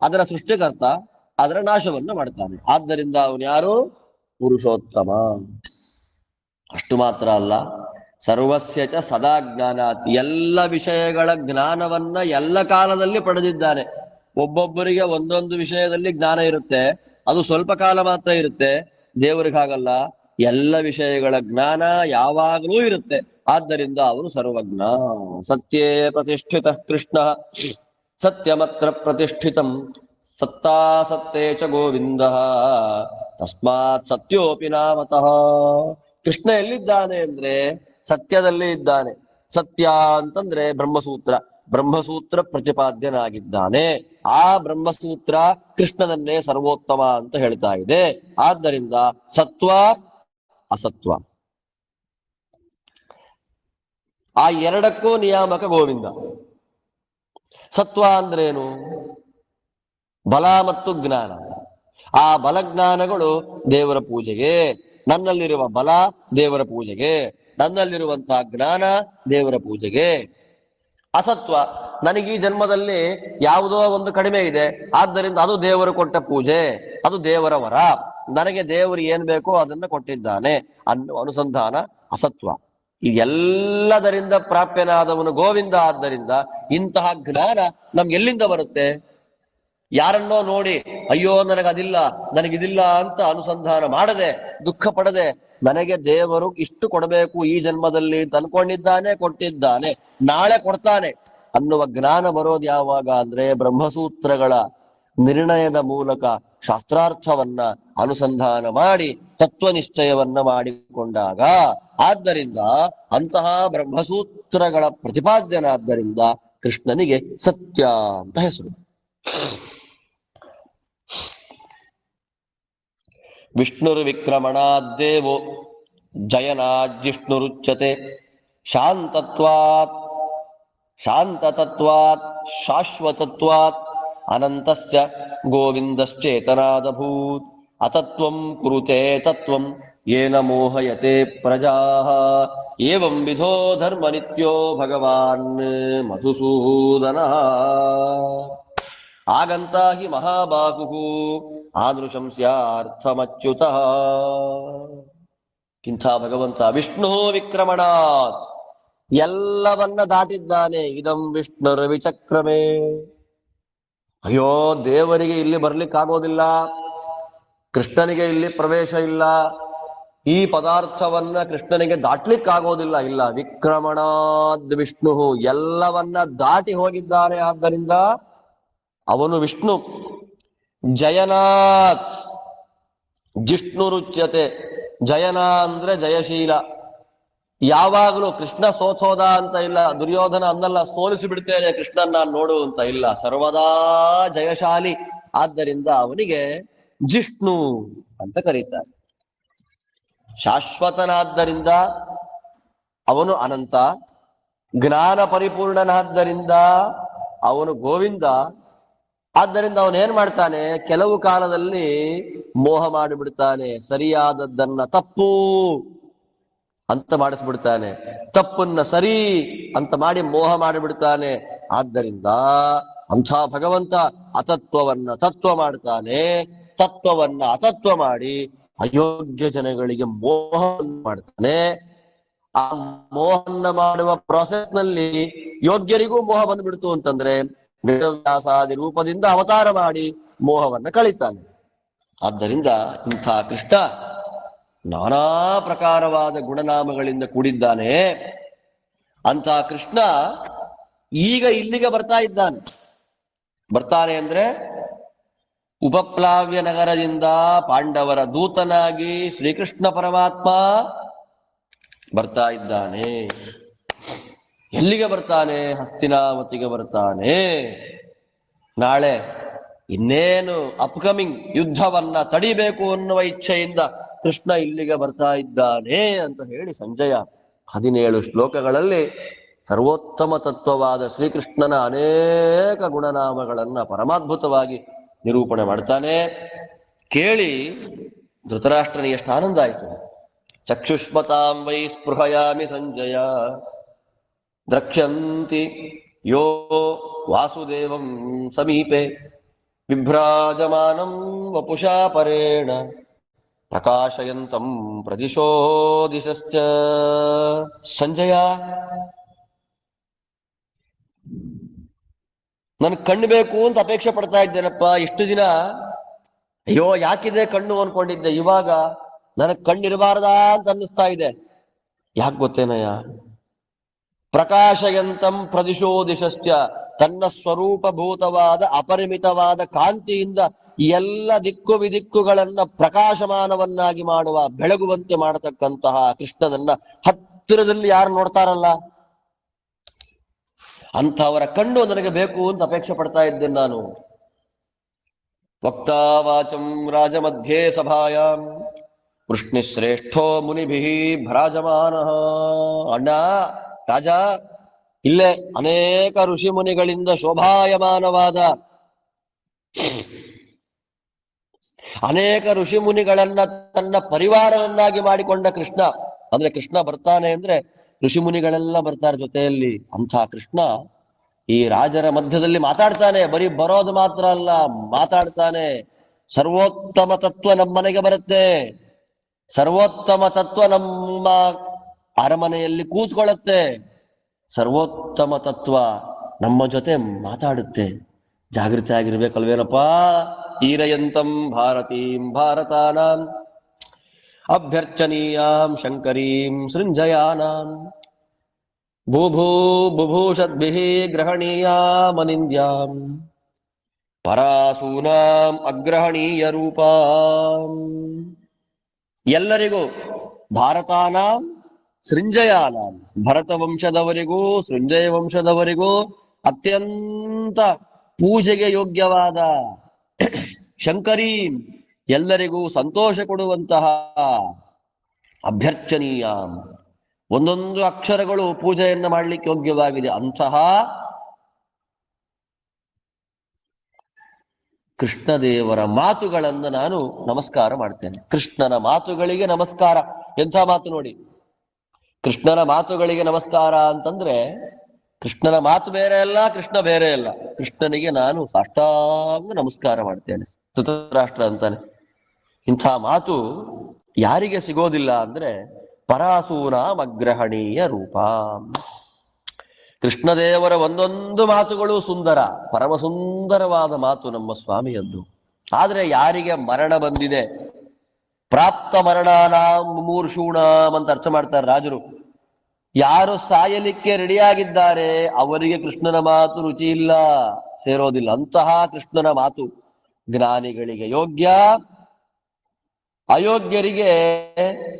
ಅದರ ಸೃಷ್ಟಿಕರ್ತ, ಅದರ ನಾಶವನ್ನು ಮಾಡ್ತಾನೆ. ಆದ್ದರಿಂದ ಅವನು ಯಾರು? ಪುರುಷೋತ್ತಮ. ಅಷ್ಟು ಮಾತ್ರ ಅಲ್ಲ, ಸರ್ವಸ್ಯ ಚ ಸದಾ ಜ್ಞಾನಾತ್, ಎಲ್ಲ ವಿಷಯಗಳ ಜ್ಞಾನವನ್ನ ಎಲ್ಲ ಕಾಲದಲ್ಲಿ ಪಡೆದಿದ್ದಾನೆ. ಒಬ್ಬೊಬ್ಬರಿಗೆ ಒಂದೊಂದು ವಿಷಯದಲ್ಲಿ ಜ್ಞಾನ ಇರುತ್ತೆ, ಅದು ಸ್ವಲ್ಪ ಕಾಲ ಮಾತ್ರ ಇರುತ್ತೆ. ದೇವರಿಗೆ ಹಾಗಲ್ಲ, ಎಲ್ಲ ವಿಷಯಗಳ ಜ್ಞಾನ ಯಾವಾಗಲೂ ಇರುತ್ತೆ. ಆದ್ದರಿಂದ ಅವನು ಸರ್ವಜ್ಞ. ಸತ್ಯೇ ಪ್ರತಿಷ್ಠಿತ ಕೃಷ್ಣ ಸತ್ಯಮತ್ರ ಪ್ರತಿಷ್ಠಿತಂ ಸತ್ತಾಸತ್ತೇ ಚ ಗೋವಿಂದ ತಸ್ಮಾತ್ ಸತ್ಯೋಪಿ ನಾಮತಃ. ಕೃಷ್ಣ ಎಲ್ಲಿದ್ದಾನೆ ಅಂದ್ರೆ ಸತ್ಯದಲ್ಲೇ ಇದ್ದಾನೆ. ಸತ್ಯ ಅಂತಂದ್ರೆ ಬ್ರಹ್ಮಸೂತ್ರ, ಬ್ರಹ್ಮಸೂತ್ರ ಪ್ರತಿಪಾದ್ಯನಾಗಿದ್ದಾನೆ. ಆ ಬ್ರಹ್ಮಸೂತ್ರ ಕೃಷ್ಣನನ್ನೇ ಸರ್ವೋತ್ತಮ ಅಂತ ಹೇಳ್ತಾ ಇದೆ. ಆದ್ದರಿಂದ ಸತ್ವ ಅಸತ್ವ ಆ ಎರಡಕ್ಕೂ ನಿಯಾಮಕ ಗೋವಿಂದ. ಸತ್ವ ಅಂದ್ರೇನು? ಬಲ ಮತ್ತು ಜ್ಞಾನ. ಆ ಬಲಜ್ಞಾನಗಳು ದೇವರ ಪೂಜೆಗೆ, ನನ್ನಲ್ಲಿರುವ ಬಲ ದೇವರ ಪೂಜೆಗೆ, ನನ್ನಲ್ಲಿರುವಂತಹ ಜ್ಞಾನ ದೇವರ ಪೂಜೆಗೆ. ಅಸತ್ವ, ನನಗೆ ಈ ಜನ್ಮದಲ್ಲಿ ಯಾವುದೋ ಒಂದು ಕಡಿಮೆ ಇದೆ, ಆದ್ದರಿಂದ ಅದು ದೇವರು ಕೊಟ್ಟ ಪೂಜೆ, ಅದು ದೇವರ ವರ, ನನಗೆ ದೇವರು ಏನ್ ಬೇಕೋ ಅದನ್ನ ಕೊಟ್ಟಿದ್ದಾನೆ ಅನ್ನುವ ಅನುಸಂಧಾನ ಅಸತ್ವ. ಇದೆಲ್ಲದರಿಂದ ಪ್ರಾಪ್ಯನಾದವನು ಗೋವಿಂದ. ಆದ್ದರಿಂದ ಇಂತಹ ಜ್ಞಾನ ನಮ್ಗೆ ಎಲ್ಲಿಂದ ಬರುತ್ತೆ? ಯಾರನ್ನೋ ನೋಡಿ ಅಯ್ಯೋ ನನಗದಿಲ್ಲ ನನಗಿದಿಲ್ಲ ಅಂತ ಅನುಸಂಧಾನ ಮಾಡದೆ, ದುಃಖ ಪಡದೆ, ನನಗೆ ದೇವರು ಇಷ್ಟು ಕೊಡಬೇಕು ಈ ಜನ್ಮದಲ್ಲಿ ಅಂತ ಅನ್ಕೊಂಡಿದ್ದಾನೆ, ಕೊಟ್ಟಿದ್ದಾನೆ, ನಾಳೆ ಕೊಡ್ತಾನೆ ಅನ್ನುವ ಜ್ಞಾನ ಬರೋದು ಯಾವಾಗ ಅಂದ್ರೆ ಬ್ರಹ್ಮಸೂತ್ರಗಳ ನಿರ್ಣಯದ ಮೂಲಕ ಶಾಸ್ತ್ರಾರ್ಥವನ್ನ ಅನುಸಂಧಾನ ಮಾಡಿ ತತ್ವನಿಶ್ಚಯವನ್ನ ಮಾಡಿಕೊಂಡಾಗ. ಆದ್ದರಿಂದ ಅಂತಹ ಬ್ರಹ್ಮಸೂತ್ರಗಳ ಪ್ರತಿಪಾದ್ಯನಾದ್ದರಿಂದ ಕೃಷ್ಣನಿಗೆ ಸತ್ಯ ಅಂತ ಹೆಸರು. ವಿಷ್ಣುರ್ವಿಕ್ರಮಣಾದ್ದೇವೋ ಜಯನಾಜ್ಜಿಷ್ಣುರುಚ್ಯತೆ ಶಾಂತತ್ವಾತ್ ಶಾಂತತತ್ವಾತ್ ಶಾಶ್ವತತ್ವಾತ್ ಅನಂತಸ್ಯ ಗೋವಿಂದಶ್ಚೇತನಾದಭೂತ್ ಅತತ್ವಂ ಕುರುತೆ ತತ್ವಂ ಯೇನ ಮೋಹಯತೆ ಪ್ರಜಾಃ ಏವಂ ವಿಧೋ ಧರ್ಮ ನಿತ್ಯೋ ಭಗವಾನ್ ಮಧುಸೂದನಃ ಆಗಂತ ಹಿ ಮಹಾಬಾಹು ಆದೃಶಂ ಸ್ಯಾರ್ಥಮಚ್ಯುತಃ. ಇಂಥ ಭಗವಂತ ವಿಷ್ಣು ವಿಕ್ರಮಣಾತ್, ಎಲ್ಲವನ್ನ ದಾಟಿದ್ದಾನೆ. ಇದಂ ವಿಷ್ಣುರ್ ವಿಚಕ್ರಮೇ. ಅಯ್ಯೋ ದೇವರಿಗೆ ಇಲ್ಲಿ ಬರ್ಲಿಕ್ಕಾಗೋದಿಲ್ಲ, ಕೃಷ್ಣನಿಗೆ ಇಲ್ಲಿ ಪ್ರವೇಶ ಇಲ್ಲ, ಈ ಪದಾರ್ಥವನ್ನ ಕೃಷ್ಣನಿಗೆ ದಾಟ್ಲಿಕ್ಕಾಗೋದಿಲ್ಲ. ಇಲ್ಲ, ವಿಕ್ರಮಣಾದ್ ವಿಷ್ಣು, ಎಲ್ಲವನ್ನ ದಾಟಿ ಹೋಗಿದ್ದಾನೆ. ಆದ್ದರಿಂದ ಅವನು ವಿಷ್ಣು. ಜಯನಾಥ್ ಜಿಷ್ಣುರುಚ್ಯತೆ. ಜಯನ ಅಂದ್ರೆ ಜಯಶೀಲ. ಯಾವಾಗಲೂ ಕೃಷ್ಣ ಸೋತೋದ ಅಂತ ಇಲ್ಲ, ದುರ್ಯೋಧನ ಅನ್ನಲ್ಲ ಸೋಲಿಸಿ ಬಿಡ್ತೇನೆ ಕೃಷ್ಣನ್ ನಾನು ನೋಡು ಅಂತ ಇಲ್ಲ, ಸರ್ವದಾ ಜಯಶಾಲಿ. ಆದ್ದರಿಂದ ಅವನಿಗೆ ಜಿಷ್ಣು ಅಂತ ಕರೀತಾರೆ. ಶಾಶ್ವತನಾದ್ದರಿಂದ ಅವನು ಅನಂತ, ಜ್ಞಾನ ಪರಿಪೂರ್ಣನಾದ್ದರಿಂದ ಅವನು ಗೋವಿಂದ. ಆದ್ದರಿಂದ ಅವನೇನ್ ಮಾಡ್ತಾನೆ, ಕೆಲವು ಕಾಲದಲ್ಲಿ ಮೋಹ ಮಾಡಿಬಿಡ್ತಾನೆ, ಸರಿಯಾದದ್ದನ್ನ ತಪ್ಪು ಅಂತ ಮಾಡಿಸ್ಬಿಡ್ತಾನೆ, ತಪ್ಪನ್ನ ಸರಿ ಅಂತ ಮಾಡಿ ಮೋಹ ಮಾಡಿಬಿಡ್ತಾನೆ. ಆದ್ದರಿಂದ ಅಂಥ ಭಗವಂತ ಅತತ್ವವನ್ನ ತತ್ವ ಮಾಡ್ತಾನೆ, ತತ್ವವನ್ನ ಅತತ್ವ ಮಾಡಿ ಅಯೋಗ್ಯ ಜನಗಳಿಗೆ ಮೋಹವನ್ನು ಮಾಡ್ತಾನೆ. ಆ ಮೋಹನ್ನ ಮಾಡುವ ಪ್ರಾಸೆಸ್ ನಲ್ಲಿ ಯೋಗ್ಯರಿಗೂ ಮೋಹ ಬಂದ್ಬಿಡ್ತು ಅಂತಂದ್ರೆ ವೇದವ್ಯಾಸಾದಿ ರೂಪದಿಂದ ಅವತಾರ ಮಾಡಿ ಮೋಹವನ್ನ ಕಳೀತಾನೆ. ಆದ್ದರಿಂದ ಇಂಥ ಕೃಷ್ಣ ನಾನಾ ಪ್ರಕಾರವಾದ ಗುಣನಾಮಗಳಿಂದ ಕೂಡಿದ್ದಾನೆ. ಅಂತ ಕೃಷ್ಣ ಈಗ ಇಲ್ಲಿಗೆ ಬರ್ತಾನೆ ಅಂದ್ರೆ ಉಪಪ್ಲಾವ್ಯ ನಗರದಿಂದ ಪಾಂಡವರ ದೂತನಾಗಿ ಶ್ರೀಕೃಷ್ಣ ಪರಮಾತ್ಮ ಬರ್ತಾ ಇದ್ದಾನೆ. ಎಲ್ಲಿಗೆ ಬರ್ತಾನೆ? ಹಸ್ತಿನಾವತಿಗೆ ಬರ್ತಾನೆ. ನಾಳೆ ಇನ್ನೇನು ಅಪ್ಕಮಿಂಗ್ ಯುದ್ಧವನ್ನ ತಡಿಬೇಕು ಅನ್ನುವ ಇಚ್ಛೆಯಿಂದ ಕೃಷ್ಣ ಇಲ್ಲಿಗೆ ಬರ್ತಾ ಇದ್ದಾನೆ ಅಂತ ಹೇಳಿ ಸಂಜಯ 17 ಶ್ಲೋಕಗಳಲ್ಲಿ ಸರ್ವೋತ್ತಮ ತತ್ವವಾದ ಶ್ರೀಕೃಷ್ಣನ ಅನೇಕ ಗುಣನಾಮಗಳನ್ನ ಪರಮಾದ್ಭುತವಾಗಿ ನಿರೂಪಣೆ ಮಾಡ್ತಾನೆ. ಕೇಳಿ ಧೃತರಾಷ್ಟ್ರನಿಗೆ ಎಷ್ಟು ಆನಂದ ಆಯಿತು. ಚಕ್ಷುಷ್ಮತಾಂ ವೈ ಸ್ಪೃಹಯಾಮಿ ಸಂಜಯ ದ್ರಕ್ಷ್ಯಂತಿ ಯೋ ವಾಸುದೇವಂ ಸಮೀಪೆ ವಿಭ್ರಾಜಮಾನಂ ವಪುಷಾ ಪರೇಣ ಪ್ರಕಾಶಯಂತಂ ಪ್ರದಿಶೋ ದಿಶಶ್ಚ. ಸಂಜಯ, ನನ್ ಕಣ್ಣು ಬೇಕು ಅಂತ ಅಪೇಕ್ಷೆ ಪಡ್ತಾ ಇದ್ದೇನಪ್ಪ ಇಷ್ಟು ದಿನ. ಅಯ್ಯೋ ಯಾಕಿದೆ ಕಣ್ಣು ಅನ್ಕೊಂಡಿದ್ದೆ, ಇವಾಗ ನನಗ್ ಕಣ್ಣಿರಬಾರ್ದಾ ಅಂತ ಅನ್ನಿಸ್ತಾ ಇದೆ. ಯಾಕೆ ಗೊತ್ತೇನಯ್ಯ? ಪ್ರಕಾಶಯಂತಂ ಪ್ರದಿಶೋ ದಿಶಶ್ಚ, ತನ್ನ ಸ್ವರೂಪಭೂತವಾದ ಅಪರಿಮಿತವಾದ ಕಾಂತಿಯಿಂದ ಎಲ್ಲ ದಿಕ್ಕು ವಿದಿಕ್ಕುಗಳನ್ನ ಪ್ರಕಾಶಮಾನವನ್ನಾಗಿ ಮಾಡುವ, ಬೆಳಗುವಂತೆ ಮಾಡತಕ್ಕಂತಹ ಕೃಷ್ಣನನ್ನ ಹತ್ತಿರದಲ್ಲಿ ಯಾರು ನೋಡ್ತಾರಲ್ಲ ಅಂಥವರ ಕಣ್ಣು ನನಗೆ ಬೇಕು ಅಂತ ಅಪೇಕ್ಷೆ ಪಡ್ತಾ ಇದ್ದೇನೆ ನಾನು. ವಕ್ತಾ ವಾಚಂ ರಾಜಮಧ್ಯೆ ಸಭಾಯಾಂ ವೃಷ್ಣಿಶ್ರೇಷ್ಠೋ ಮುನಿಭಿಃ ಭ್ರಾಜಮಾನಃ. ಅಣ್ಣ ರಾಜ, ಇಲ್ಲೇ ಅನೇಕ ಋಷಿ ಮುನಿಗಳಿಂದ ಶೋಭಾಯಮಾನವಾದ, ಅನೇಕ ಋಷಿ ಮುನಿಗಳನ್ನ ತನ್ನ ಪರಿವಾರವನ್ನಾಗಿ ಮಾಡಿಕೊಂಡ ಕೃಷ್ಣ. ಅಂದ್ರೆ ಕೃಷ್ಣ ಬರ್ತಾನೆ ಅಂದ್ರೆ ಋಷಿ ಮುನಿಗಳೆಲ್ಲ ಬರ್ತಾರೆ ಜೊತೆಯಲ್ಲಿ. ಅಂಥ ಕೃಷ್ಣ ಈ ರಾಜರ ಮಧ್ಯದಲ್ಲಿ ಮಾತಾಡ್ತಾನೆ. ಬರೀ ಬರೋದು ಮಾತ್ರ ಅಲ್ಲ, ಮಾತಾಡ್ತಾನೆ. ಸರ್ವೋತ್ತಮ ತತ್ವ ನಮ್ಮನೆಗೆ ಬರುತ್ತೆ, ಸರ್ವೋತ್ತಮ ತತ್ವ ನಮ್ಮ ಅರಮನೆಯಲ್ಲಿ ಕೂತ್ಕೊಳ್ಳುತ್ತೆ, ಸರ್ವೋತ್ತಮ ತತ್ವ ನಮ್ಮ ಜೊತೆ ಮಾತಾಡುತ್ತೆ. ಜಾಗೃತಿ ಆಗಿರ್ಬೇಕಲ್ವೇನಪ್ಪ. ಈರಯಂತಂ ಭಾರತೀಂ ಭಾರತಾನಾಂ ಅಭ್ಯರ್ಚನೀಯಾಂ ಶಂಕರೀಂ ಸೃಂಜಯಾನಾಂ ಭೂಭೂ ಬುಭೂಷದ್ಭಿಃ ಗ್ರಹಣೀಯಾಮನಿಂದ್ಯಾಂ ಪರಾಸೂನಾಂ ಅಗ್ರಹಣೀಯ ರೂಪಾಂ. ಎಲ್ಲರಿಗೂ ಭಾರತಾನಾಂ ಸೃಂಜಯಾನಾಂ, ಭರತ ವಂಶದವರಿಗೂ ಸೃಂಜಯ ವಂಶದವರಿಗೂ ಅತ್ಯಂತ ಪೂಜೆಗೆ ಯೋಗ್ಯವಾದ ಶಂಕರೀಂ, ಎಲ್ಲರಿಗೂ ಸಂತೋಷ ಕೊಡುವಂತಹ ಅಭ್ಯರ್ಚನೀಯಾಂ, ಒಂದೊಂದು ಅಕ್ಷರಗಳು ಪೂಜೆಯನ್ನು ಮಾಡಲಿಕ್ಕೆ ಯೋಗ್ಯವಾಗಿದೆ ಅಂತಹ ಕೃಷ್ಣದೇವರ ಮಾತುಗಳನ್ನು ನಾನು ನಮಸ್ಕಾರ ಮಾಡ್ತೇನೆ. ಕೃಷ್ಣನ ಮಾತುಗಳಿಗೆ ನಮಸ್ಕಾರ. ಎಂಥ ಮಾತು ನೋಡಿ, ಕೃಷ್ಣನ ಮಾತುಗಳಿಗೆ ನಮಸ್ಕಾರ ಅಂತಂದ್ರೆ ಕೃಷ್ಣನ ಮಾತು ಬೇರೆ ಅಲ್ಲ, ಕೃಷ್ಣ ಬೇರೆ ಅಲ್ಲ. ಕೃಷ್ಣನಿಗೆ ನಾನು ಸಾಷ್ಟಾಂಗ ನಮಸ್ಕಾರ ಮಾಡ್ತೇನೆ. ಧೃತರಾಷ್ಟ್ರ ಅಂತಾನೆ, ಇಂಥ ಮಾತು ಯಾರಿಗೆ ಸಿಗೋದಿಲ್ಲ ಅಂದ್ರೆ ಪರಾಸೂನಾಂ ಅಗ್ರಹಣೀಯ ರೂಪ. ಕೃಷ್ಣದೇವರ ಒಂದೊಂದು ಮಾತುಗಳು ಸುಂದರ, ಪರಮ ಸುಂದರವಾದ ಮಾತು ನಮ್ಮ ಸ್ವಾಮಿಯದ್ದು. ಆದ್ರೆ ಯಾರಿಗೆ ಮರಣ ಬಂದಿದೆ, ಪ್ರಾಪ್ತ ಮರಣಾನಾಂ ಮೂರ್ಷೂಣಾಂ ಅಂತ ಅರ್ಥ ಮಾಡ್ತಾರೆ ರಾಜರು. ಯಾರು ಸಾಯಲಿಕ್ಕೆ ರೆಡಿಯಾಗಿದ್ದಾರೆ ಅವರಿಗೆ ಕೃಷ್ಣನ ಮಾತು ರುಚಿ ಇಲ್ಲ, ಸೇರೋದಿಲ್ಲ. ಅಂತಹ ಕೃಷ್ಣನ ಮಾತು ಜ್ಞಾನಿಗಳಿಗೆ ಯೋಗ್ಯ, ಅಯೋಗ್ಯರಿಗೆ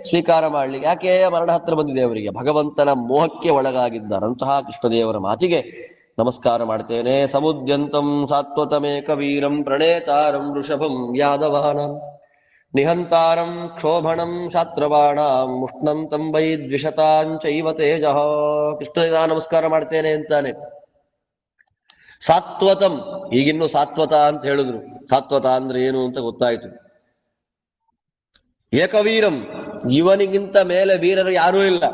ಸ್ವೀಕಾರ ಮಾಡ್ಲಿಕ್ಕೆ. ಯಾಕೆ? ಮರಣ ಹತ್ರ ಬಂದಿದೆ ಅವರಿಗೆ, ಭಗವಂತನ ಮೋಹಕ್ಕೆ ಒಳಗಾಗಿದ್ದಾರೆ. ಅಂತಹ ಕೃಷ್ಣದೇವರ ಮಾತಿಗೆ ನಮಸ್ಕಾರ ಮಾಡ್ತೇನೆ. ಸಮುದ್ಯಂತಂ ಸಾತ್ವತಮೇಕ ವೀರಂ ಪ್ರಣೇತಾರಂ ವೃಷಭಂ ಯಾದವಾನಂ ನಿಹಂತಾರಂ ಕ್ಷೋಭಣಂ ಶಾತ್ರವಾಣಾಂ ಮುಷ್ಣಂ ತಂ ವೈ ದ್ವಿಷತಾಂಚೈವ ತೇಜಃ. ಕೃಷ್ಣನಿಗೆ ನಮಸ್ಕಾರ ಮಾಡ್ತೇನೆ ಅಂತಾನೆ. ಸಾತ್ವತಂ, ಈಗಿನ್ನು ಸಾತ್ವತ ಅಂತ ಹೇಳಿದ್ರು. ಸಾತ್ವತ ಅಂದ್ರೆ ಏನು ಅಂತ ಗೊತ್ತಾಯ್ತು. ಏಕವೀರಂ, ಇವನಿಗಿಂತ ಮೇಲೆ ವೀರರು ಯಾರೂ ಇಲ್ಲ.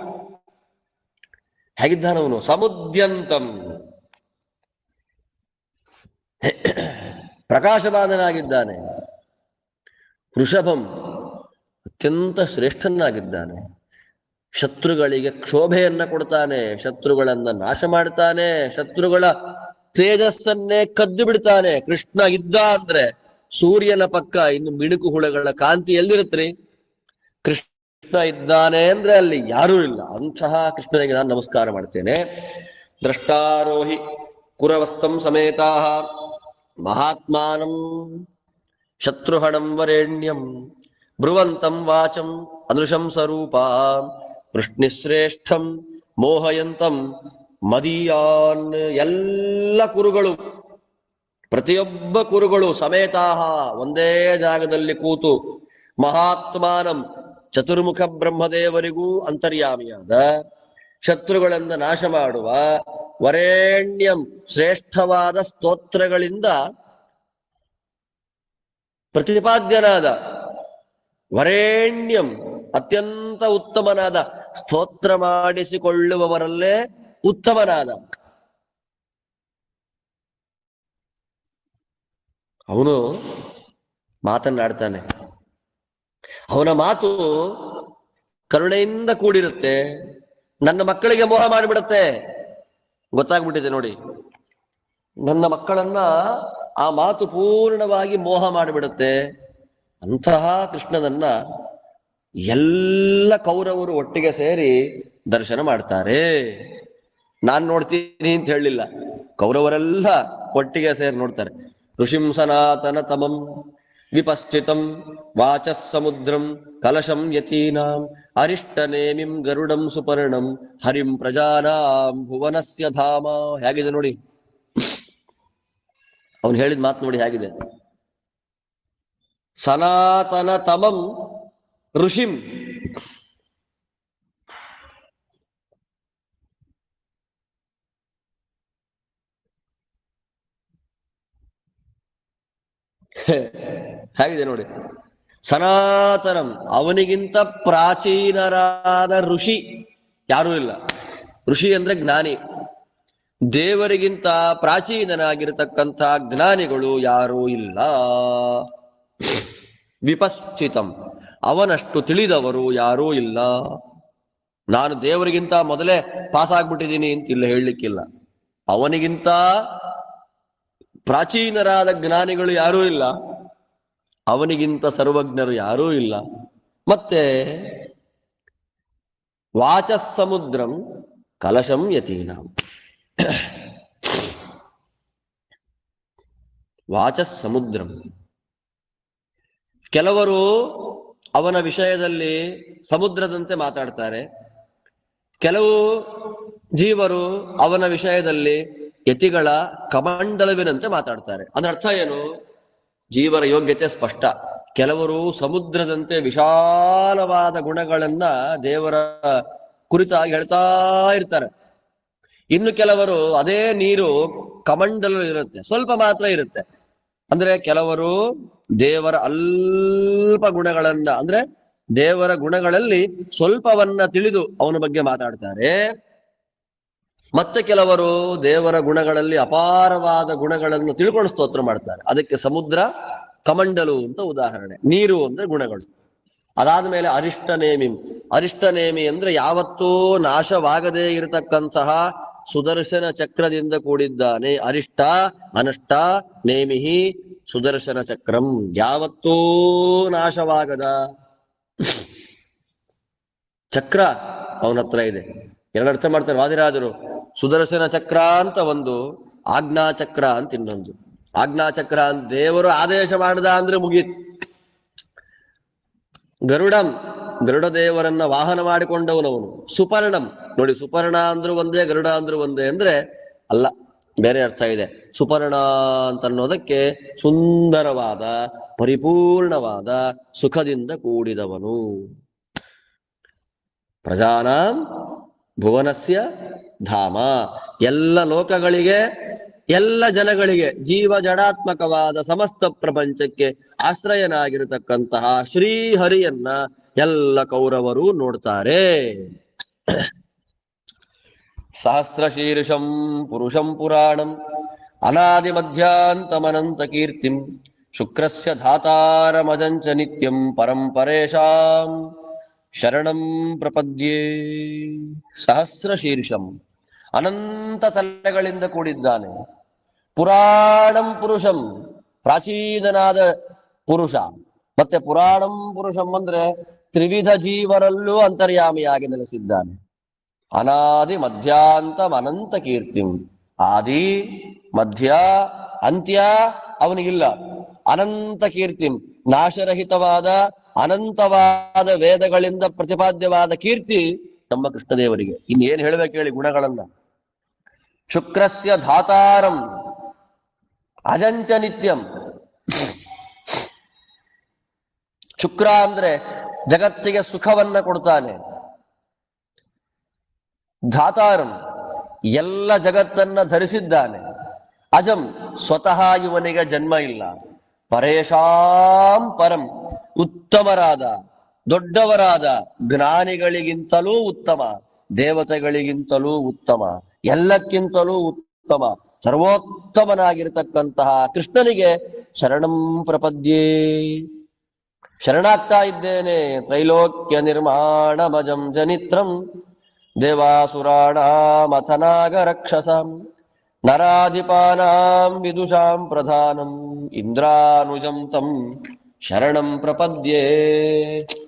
ಹೇಗಿದ್ದಾನವನು? ಸಮುದ್ಯಂತಂ, ಪ್ರಕಾಶಮಾನನಾಗಿದ್ದಾನೆ. ವೃಷಭಂ, ಅತ್ಯಂತ ಶ್ರೇಷ್ಠನಾಗಿದ್ದಾನೆ. ಶತ್ರುಗಳಿಗೆ ಕ್ಷೋಭೆಯನ್ನ ಕೊಡ್ತಾನೆ, ಶತ್ರುಗಳನ್ನ ನಾಶ ಮಾಡ್ತಾನೆ, ಶತ್ರುಗಳ ತೇಜಸ್ಸನ್ನೇ ಕದ್ದು ಬಿಡ್ತಾನೆ. ಕೃಷ್ಣ ಇದ್ದ ಅಂದ್ರೆ ಸೂರ್ಯನ ಪಕ್ಕ ಇನ್ನು ಮಿಣುಕು ಹುಳಗಳ ಕಾಂತಿ ಎಲ್ಲಿರುತ್ರಿ? ಕೃಷ್ಣ ಇದ್ದಾನೆ ಅಂದ್ರೆ ಅಲ್ಲಿ ಯಾರೂ ಇಲ್ಲ. ಅಂತಹ ಕೃಷ್ಣನಿಗೆ ನಾನು ನಮಸ್ಕಾರ ಮಾಡ್ತೇನೆ. ದ್ರಷ್ಟಾರೋಹಿ ಕುರವಸ್ತಂ ಸಮೇತಾಃ ಮಹಾತ್ಮಾನಂ ಶತ್ರುಹಣಂ ವರೇಣ್ಯಂ ಬ್ರುವಂತಂ ವಾಚಂ ಅದೃಶಂ ಸ್ವರೂಪ ವೃಷ್ಣಿಶ್ರೇಷ್ಠಂ ಮೋಹಯಂತಂ ಮದೀಯಾನ್. ಎಲ್ಲ ಕುರುಗಳು, ಪ್ರತಿಯೊಬ್ಬ ಕುರುಗಳು ಸಮೇತಾಹ, ಒಂದೇ ಜಾಗದಲ್ಲಿ ಕೂತು ಮಹಾತ್ಮಾನಂ, ಚತುರ್ಮುಖ ಬ್ರಹ್ಮದೇವರಿಗೂ ಅಂತರ್ಯಾಮಿಯಾದ, ಶತ್ರುಗಳಿಂದ ನಾಶ ಮಾಡುವ, ವರೇಣ್ಯಂ, ಶ್ರೇಷ್ಠವಾದ ಸ್ತೋತ್ರಗಳಿಂದ ಪ್ರತಿಪಾದ್ಯನಾದ, ವರೇಣ್ಯಂ, ಅತ್ಯಂತ ಉತ್ತಮನಾದ, ಸ್ತೋತ್ರ ಮಾಡಿಸಿಕೊಳ್ಳುವವರಲ್ಲೇ ಉತ್ತಮನಾದ ಅವನು ಮಾತನ್ನಾಡ್ತಾನೆ. ಅವನ ಮಾತು ಕರುಣೆಯಿಂದ ಕೂಡಿರುತ್ತೆ, ನನ್ನ ಮಕ್ಕಳಿಗೆ ಮೋಹ ಮಾಡಿಬಿಡುತ್ತೆ. ಗೊತ್ತಾಗ್ಬಿಟ್ಟಿದೆ ನೋಡಿ, ನನ್ನ ಮಕ್ಕಳನ್ನ ಆ ಮಾತು ಪೂರ್ಣವಾಗಿ ಮೋಹ ಮಾಡಿಬಿಡುತ್ತೆ. ಅಂತಹ ಕೃಷ್ಣನನ್ನ ಎಲ್ಲ ಕೌರವರು ಒಟ್ಟಿಗೆ ಸೇರಿ ದರ್ಶನ ಮಾಡ್ತಾರೆ. ನಾನ್ ನೋಡ್ತೀನಿ ಅಂತ ಹೇಳಲಿಲ್ಲ, ಕೌರವರೆಲ್ಲ ಒಟ್ಟಿಗೆ ಸೇರಿ ನೋಡ್ತಾರೆ. ಋಷಿಂ ಸನಾತನ ತಮಂ ವಿಪಸ್ಥಿತಂ ವಾಚಃ ಸಮುದ್ರಂ ಕಲಶಂ ಯತೀನಾಂ ಅರಿಷ್ಟನೇಮಿಂ ಗರುಡಂ ಸುಪರ್ಣಂ ಹರಿಂ ಪ್ರಜಾನಾಂ ಭುವನಸ್ಯ ಧಾಮ. ಹೇಗಿದೆ ನೋಡಿ, ಅವನು ಹೇಳಿದ ಮಾತು ನೋಡಿ ಹೇಗಿದೆ. ಸನಾತನ ತಮಂ ಋಷಿಂ, ಹೇಗಿದೆ ನೋಡಿ. ಸನಾತನಂ, ಅವನಿಗಿಂತ ಪ್ರಾಚೀನರಾದ ಋಷಿ ಯಾರೂ ಇಲ್ಲ. ಋಷಿ ಅಂದ್ರೆ ಜ್ಞಾನಿ. ದೇವರಿಗಿಂತ ಪ್ರಾಚೀನನಾಗಿರತಕ್ಕಂಥ ಜ್ಞಾನಿಗಳು ಯಾರೂ ಇಲ್ಲ. ವಿಪಶ್ಚಿತಂ, ಅವನಷ್ಟು ತಿಳಿದವರು ಯಾರೂ ಇಲ್ಲ. ನಾನು ದೇವರಿಗಿಂತ ಮೊದಲೇ ಪಾಸ್ ಆಗ್ಬಿಟ್ಟಿದ್ದೀನಿ ಅಂತಿಲ್ಲ, ಹೇಳಲಿಕ್ಕಿಲ್ಲ. ಅವನಿಗಿಂತ ಪ್ರಾಚೀನರಾದ ಜ್ಞಾನಿಗಳು ಯಾರೂ ಇಲ್ಲ, ಅವನಿಗಿಂತ ಸರ್ವಜ್ಞರು ಯಾರೂ ಇಲ್ಲ. ಮತ್ತೆ ವಾಚಃ ಸಮುದ್ರಂ ಕಲಶಂ ಯತೀನಾಂ, ವಾಚಃ ಸಮುದ್ರಂ. ಕೆಲವರು ಅವನ ವಿಷಯದಲ್ಲಿ ಸಮುದ್ರದಂತೆ ಮಾತಾಡ್ತಾರೆ, ಕೆಲವು ಜೀವರು ಅವನ ವಿಷಯದಲ್ಲಿ ಯತಿಗಳ ಕಮಂಡಲವಿನಂತೆ ಮಾತಾಡ್ತಾರೆ. ಅದರ ಅರ್ಥ ಏನು? ಜೀವರ ಯೋಗ್ಯತೆ ಸ್ಪಷ್ಟ. ಕೆಲವರು ಸಮುದ್ರದಂತೆ ವಿಶಾಲವಾದ ಗುಣಗಳನ್ನ ದೇವರ ಕುರಿತಾಗಿ ಹೇಳ್ತಾ ಇರ್ತಾರೆ. ಇನ್ನು ಕೆಲವರು ಅದೇ ನೀರು ಕಮಂಡಲ ಇರುತ್ತೆ, ಸ್ವಲ್ಪ ಮಾತ್ರ ಇರುತ್ತೆ. ಅಂದ್ರೆ ಕೆಲವರು ದೇವರ ಅಲ್ಪ ಗುಣಗಳನ್ನ, ಅಂದ್ರೆ ದೇವರ ಗುಣಗಳಲ್ಲಿ ಸ್ವಲ್ಪವನ್ನ ತಿಳಿದು ಅವನ ಬಗ್ಗೆ ಮಾತಾಡ್ತಾರೆ. ಮತ್ತೆ ಕೆಲವರು ದೇವರ ಗುಣಗಳಲ್ಲಿ ಅಪಾರವಾದ ಗುಣಗಳನ್ನು ತಿಳ್ಕೊಂಡು ಸ್ತೋತ್ರ ಮಾಡ್ತಾರೆ. ಅದಕ್ಕೆ ಸಮುದ್ರ ಕಮಂಡಲು ಅಂತ ಉದಾಹರಣೆ. ನೀರು ಅಂದ್ರೆ ಗುಣಗಳು. ಅದಾದ್ಮೇಲೆ ಅರಿಷ್ಟನೇಮಿ. ಅರಿಷ್ಟನೇಮಿ ಅಂದ್ರೆ ಯಾವತ್ತೂ ನಾಶವಾಗದೇ ಇರತಕ್ಕಂತಹ ಸುದರ್ಶನ ಚಕ್ರದಿಂದ ಕೂಡಿದ್ದಾನೆ. ಅರಿಷ್ಟ ಅನಷ್ಟ ನೇಮಿಹಿ ಸುದರ್ಶನ ಚಕ್ರಂ, ಯಾವತ್ತೂ ನಾಶವಾಗದ ಚಕ್ರ ಅವನ ಹತ್ರ ಇದೆ. ಎರಡರ್ಥ ಮಾಡ್ತಾರೆ ವಾದಿರಾಜರು. ಸುದರ್ಶನ ಚಕ್ರ ಅಂತ ಒಂದು, ಆಜ್ಞಾ ಚಕ್ರ ಅಂತ ಇನ್ನೊಂದು. ಆಜ್ಞಾ ಚಕ್ರ ಅಂತ ದೇವರು ಆದೇಶ ಮಾಡದ ಅಂದ್ರೆ ಮುಗೀತು. ಗರುಡಂ, ಗರುಡ ದೇವರನ್ನ ವಾಹನ ಮಾಡಿಕೊಂಡವನವನು. ಸುಪರ್ಣಂ ನೋಡಿ, ಸುಪರ್ಣ ಅಂದ್ರೂ ಒಂದೇ, ಗರುಡ ಅಂದ್ರೂ ಒಂದೇ ಅಂದ್ರೆ ಅಲ್ಲ, ಬೇರೆ ಅರ್ಥ ಇದೆ. ಸುಪರ್ಣ ಅಂತ ಅನ್ನೋದಕ್ಕೆ ಸುಂದರವಾದ, ಪರಿಪೂರ್ಣವಾದ ಸುಖದಿಂದ ಕೂಡಿದವನು. ಪ್ರಜಾನಾಂ ಭುವನಸ್ಯ ಧಾಮ, ಎಲ್ಲ ಲೋಕಗಳಿಗೆ, ಎಲ್ಲ ಜನಗಳಿಗೆ, ಜೀವ ಜಡಾತ್ಮಕವಾದ ಸಮಸ್ತ ಪ್ರಪಂಚಕ್ಕೆ ಆಶ್ರಯನಾಗಿರತಕ್ಕಂತಹ ಶ್ರೀಹರಿಯನ್ನ ಎಲ್ಲ ಕೌರವರು ನೋಡ್ತಾರೆ. ಸಹಸ್ರ ಶೀರ್ಷಂ ಪುರುಷಂ ಪುರಾಣಂ ಅನಾದಿ ಮಧ್ಯಾಂತಮನಂತ ಕೀರ್ತಿಂ ಶುಕ್ರಸ್ಯ ಧಾತಾರಮಜಂಚ ನಿತ್ಯಂ ಪರಂಪರೇಶಾಂ ಶರಣಂ ಪ್ರಪದ್ಯೆ. ಸಹಸ್ರ ಶೀರ್ಷಂ, ಅನಂತ ತಲೆಗಳಿಂದ ಕೂಡಿದ್ದಾನೆ. ಪುರಾಣಂ ಪುರುಷಂ, ಪ್ರಾಚೀನನಾದ ಪುರುಷ. ಮತ್ತೆ ಪುರಾಣಂ ಪುರುಷಂ ಅಂದ್ರೆ ತ್ರಿವಿಧ ಜೀವರಲ್ಲೂ ಅಂತರ್ಯಾಮಿಯಾಗಿ ನೆಲೆಸಿದ್ದಾನೆ. ಅನಾದಿ ಮಧ್ಯಾಂತಂ ಅನಂತ ಕೀರ್ತಿಂ, ಆದಿ ಮಧ್ಯ ಅಂತ್ಯ ಅವನಿಗಿಲ್ಲ. ಅನಂತ ಕೀರ್ತಿಂ, ನಾಶರಹಿತವಾದ ಅನಂತವಾದ ವೇದಗಳಿಂದ ಪ್ರತಿಪಾದ್ಯವಾದ ಕೀರ್ತಿ ನಮ್ಮ ಕೃಷ್ಣದೇವರಿಗೆ. ಇನ್ನೇನು ಹೇಳ್ಬೇಕು ಹೇಳಿ ಗುಣಗಳನ್ನ. ಶುಕ್ರಸ್ಯ ಧಾತಾರಂ ಅಜಂಚ ನಿತ್ಯಂ. ಶುಕ್ರ ಅಂದ್ರೆ ಜಗತ್ತಿಗೆ ಸುಖವನ್ನ ಕೊಡ್ತಾನೆ. ಧಾತಾರಂ, ಎಲ್ಲ ಜಗತ್ತನ್ನ ಧರಿಸಿದ್ದಾನೆ. ಅಜಂ, ಸ್ವತಃ ಇವನಿಗೆ ಜನ್ಮ ಇಲ್ಲ. ಪರೇಶಾಂ ಪರಂ, ಉತ್ತಮರಾದ, ದೊಡ್ಡವರಾದ ಜ್ಞಾನಿಗಳಿಗಿಂತಲೂ ಉತ್ತಮ, ದೇವತೆಗಳಿಗಿಂತಲೂ ಉತ್ತಮ, ಎಲ್ಲಕ್ಕಿಂತಲೂ ಉತ್ತಮ, ಸರ್ವೋತ್ತಮನಾಗಿರತಕ್ಕಂತಹ ಕೃಷ್ಣನಿಗೆ ಶರಣಂ ಪ್ರಪದ್ಯೆ. ಶರಣಾಗ್ತಾ ಇದ್ದೇನೆ. ತ್ರೈಲೋಕ್ಯ ನಿರ್ಮಾಣಮಜಂ ಜನಿತ್ರಂ ದೇವಾಸುರಾಣಾಮಥನಾಗ ರಕ್ಷಸಾಂ ನರಾಧಿಪಾನಾಂ ವಿದುಷಾಂ ಪ್ರಧಾನಂ ಇಂದ್ರಾನುಜಂ ತಂ ಶರಣಂ ಪ್ರಪದ್ಯೆ.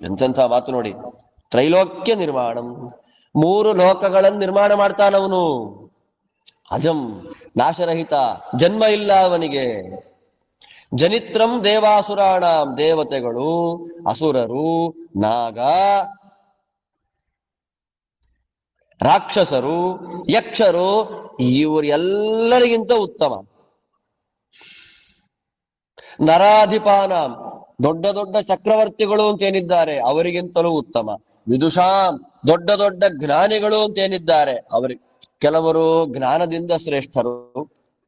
ಎಂತೆಂಥ ಮಾತು ನೋಡಿ. ತ್ರೈಲೋಕ್ಯ ನಿರ್ಮಾಣಂ, 3 ಲೋಕಗಳನ್ನು ನಿರ್ಮಾಣ ಮಾಡ್ತಾನವನು. ಅಜಂ, ನಾಶರಹಿತ, ಜನ್ಮ ಇಲ್ಲ ಅವನಿಗೆ. ಜನಿತ್ರಂ ದೇವಾಸುರಾಣಾಂ, ದೇವತೆಗಳು, ಅಸುರರು, ನಾಗ, ರಾಕ್ಷಸರು, ಯಕ್ಷರು, ಇವರೆಲ್ಲರಿಗಿಂತ ಉತ್ತಮ. ನರಾಧಿಪಾನಾಂ, ದೊಡ್ಡ ದೊಡ್ಡ ಚಕ್ರವರ್ತಿಗಳು ಅಂತೇನಿದ್ದಾರೆ ಅವರಿಗಿಂತಲೂ ಉತ್ತಮ. ವಿದುಷಾಂ, ದೊಡ್ಡ ದೊಡ್ಡ ಜ್ಞಾನಿಗಳು ಅಂತೇನಿದ್ದಾರೆ ಅವರಿಗೆ, ಕೆಲವರು ಜ್ಞಾನದಿಂದ ಶ್ರೇಷ್ಠರು,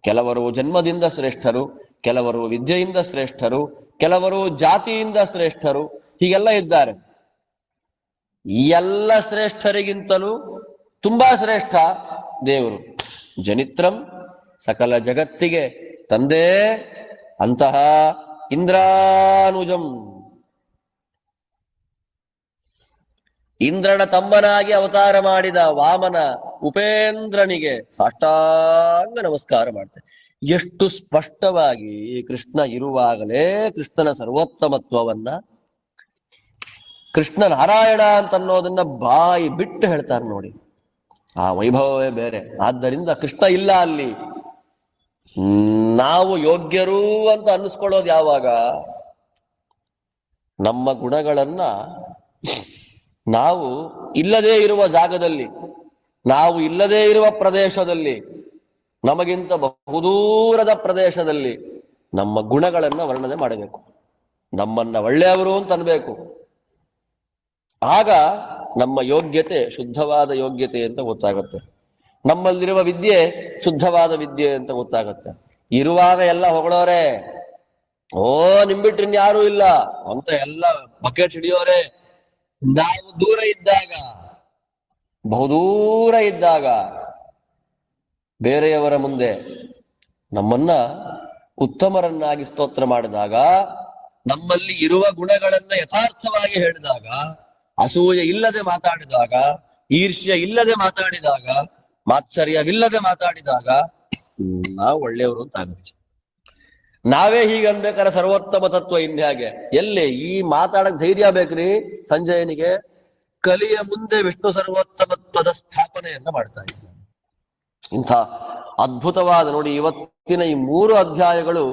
ಕೆಲವರು ಜನ್ಮದಿಂದ ಶ್ರೇಷ್ಠರು, ಕೆಲವರು ವಿದ್ಯೆಯಿಂದ ಶ್ರೇಷ್ಠರು, ಕೆಲವರು ಜಾತಿಯಿಂದ ಶ್ರೇಷ್ಠರು, ಹೀಗೆಲ್ಲ ಇದ್ದಾರೆ. ಈ ಎಲ್ಲ ಶ್ರೇಷ್ಠರಿಗಿಂತಲೂ ತುಂಬಾ ಶ್ರೇಷ್ಠ ದೇವರು. ಜನಿತ್ರಂ, ಸಕಲ ಜಗತ್ತಿಗೆ ತಂದೆ. ಅಂತಹ ಇಂದ್ರಾನುಜಂ, ಇಂದ್ರನ ತಮ್ಮನಾಗಿ ಅವತಾರ ಮಾಡಿದ ವಾಮನ ಉಪೇಂದ್ರನಿಗೆ ಸಾಷ್ಟಾಂಗ ನಮಸ್ಕಾರ ಮಾಡ್ತೇನೆ. ಎಷ್ಟು ಸ್ಪಷ್ಟವಾಗಿ ಕೃಷ್ಣ ಇರುವಾಗಲೇ ಕೃಷ್ಣನ ಸರ್ವೋತ್ತಮತ್ವವನ್ನ, ಕೃಷ್ಣ ನಾರಾಯಣ ಅಂತನ್ನೋದನ್ನ ಬಾಯಿ ಬಿಟ್ಟು ಹೇಳ್ತಾರೆ ನೋಡಿ. ಆ ವೈಭವವೇ ಬೇರೆ. ಆದ್ದರಿಂದ ಕೃಷ್ಣ ಇಲ್ಲ ಅಲ್ಲಿ. ನಾವು ಯೋಗ್ಯರು ಅಂತ ಅನ್ನಿಸ್ಕೊಳ್ಳೋದು ಯಾವಾಗ? ನಮ್ಮ ಗುಣಗಳನ್ನ ನಾವು ಇಲ್ಲದೇ ಇರುವ ಜಾಗದಲ್ಲಿ, ನಾವು ಇಲ್ಲದೇ ಇರುವ ಪ್ರದೇಶದಲ್ಲಿ, ನಮಗಿಂತ ಬಹುದೂರದ ಪ್ರದೇಶದಲ್ಲಿ ನಮ್ಮ ಗುಣಗಳನ್ನ ವರ್ಣನೆ ಮಾಡಬೇಕು. ನಮ್ಮನ್ನ ಒಳ್ಳೆಯವರು ಅಂತ ಅನ್ಬೇಕು. ಆಗ ನಮ್ಮ ಯೋಗ್ಯತೆ ಶುದ್ಧವಾದ ಯೋಗ್ಯತೆ ಅಂತ ಗೊತ್ತಾಗುತ್ತೆ. ನಮ್ಮಲ್ಲಿರುವ ವಿದ್ಯೆ ಶುದ್ಧವಾದ ವಿದ್ಯೆ ಅಂತ ಗೊತ್ತಾಗುತ್ತೆ. ಇರುವಾಗ ಎಲ್ಲ ಹೊಗಳೋರೆ, ಓ ನಿಂಬಿಟ್ರಿನ್ಯಾರೂ ಇಲ್ಲ ಅಂತ ಎಲ್ಲ ಬಕೆಟ್ ಹಿಡಿಯೋರೆ. ನಾವು ದೂರ ಇದ್ದಾಗ, ಬಹುದೂರ ಇದ್ದಾಗ, ಬೇರೆಯವರ ಮುಂದೆ ನಮ್ಮನ್ನ ಉತ್ತಮರನ್ನಾಗಿ ಸ್ತೋತ್ರ ಮಾಡಿದಾಗ, ನಮ್ಮಲ್ಲಿ ಇರುವ ಗುಣಗಳನ್ನ ಯಥಾರ್ಥವಾಗಿ ಹೇಳಿದಾಗ, ಅಸೂಯೆ ಇಲ್ಲದೆ ಮಾತಾಡಿದಾಗ, ಈರ್ಷ್ಯ ಇಲ್ಲದೆ ಮಾತಾಡಿದಾಗ, ಮಾತ್ಸರ್ಯವಿಲ್ಲದೆ ಮಾತಾಡಿದಾಗ ನಾವು ಒಳ್ಳೆಯವರು ಅಂತ ಆಗುತ್ತೆ. ನಾವೇ ಹೀಗೆ ಅನ್ಬೇಕಾದ್ರೆ ಸರ್ವೋತ್ತಮ ತತ್ವ ಇನ್ಯಾಗೆ? ಎಲ್ಲಿ ಈ ಮಾತಾಡಕ್ ಧೈರ್ಯ ಬೇಕ್ರಿ ಸಂಜಯನಿಗೆ? ಕಲಿಯ ಮುಂದೆ ವಿಷ್ಣು ಸರ್ವೋತ್ತಮತ್ವದ ಸ್ಥಾಪನೆಯನ್ನ ಮಾಡ್ತಾ ಇದ್ದಾನೆ. ಇಂಥ ಅದ್ಭುತವಾದ ನೋಡಿ, ಇವತ್ತಿನ ಈ 3 ಅಧ್ಯಾಯಗಳು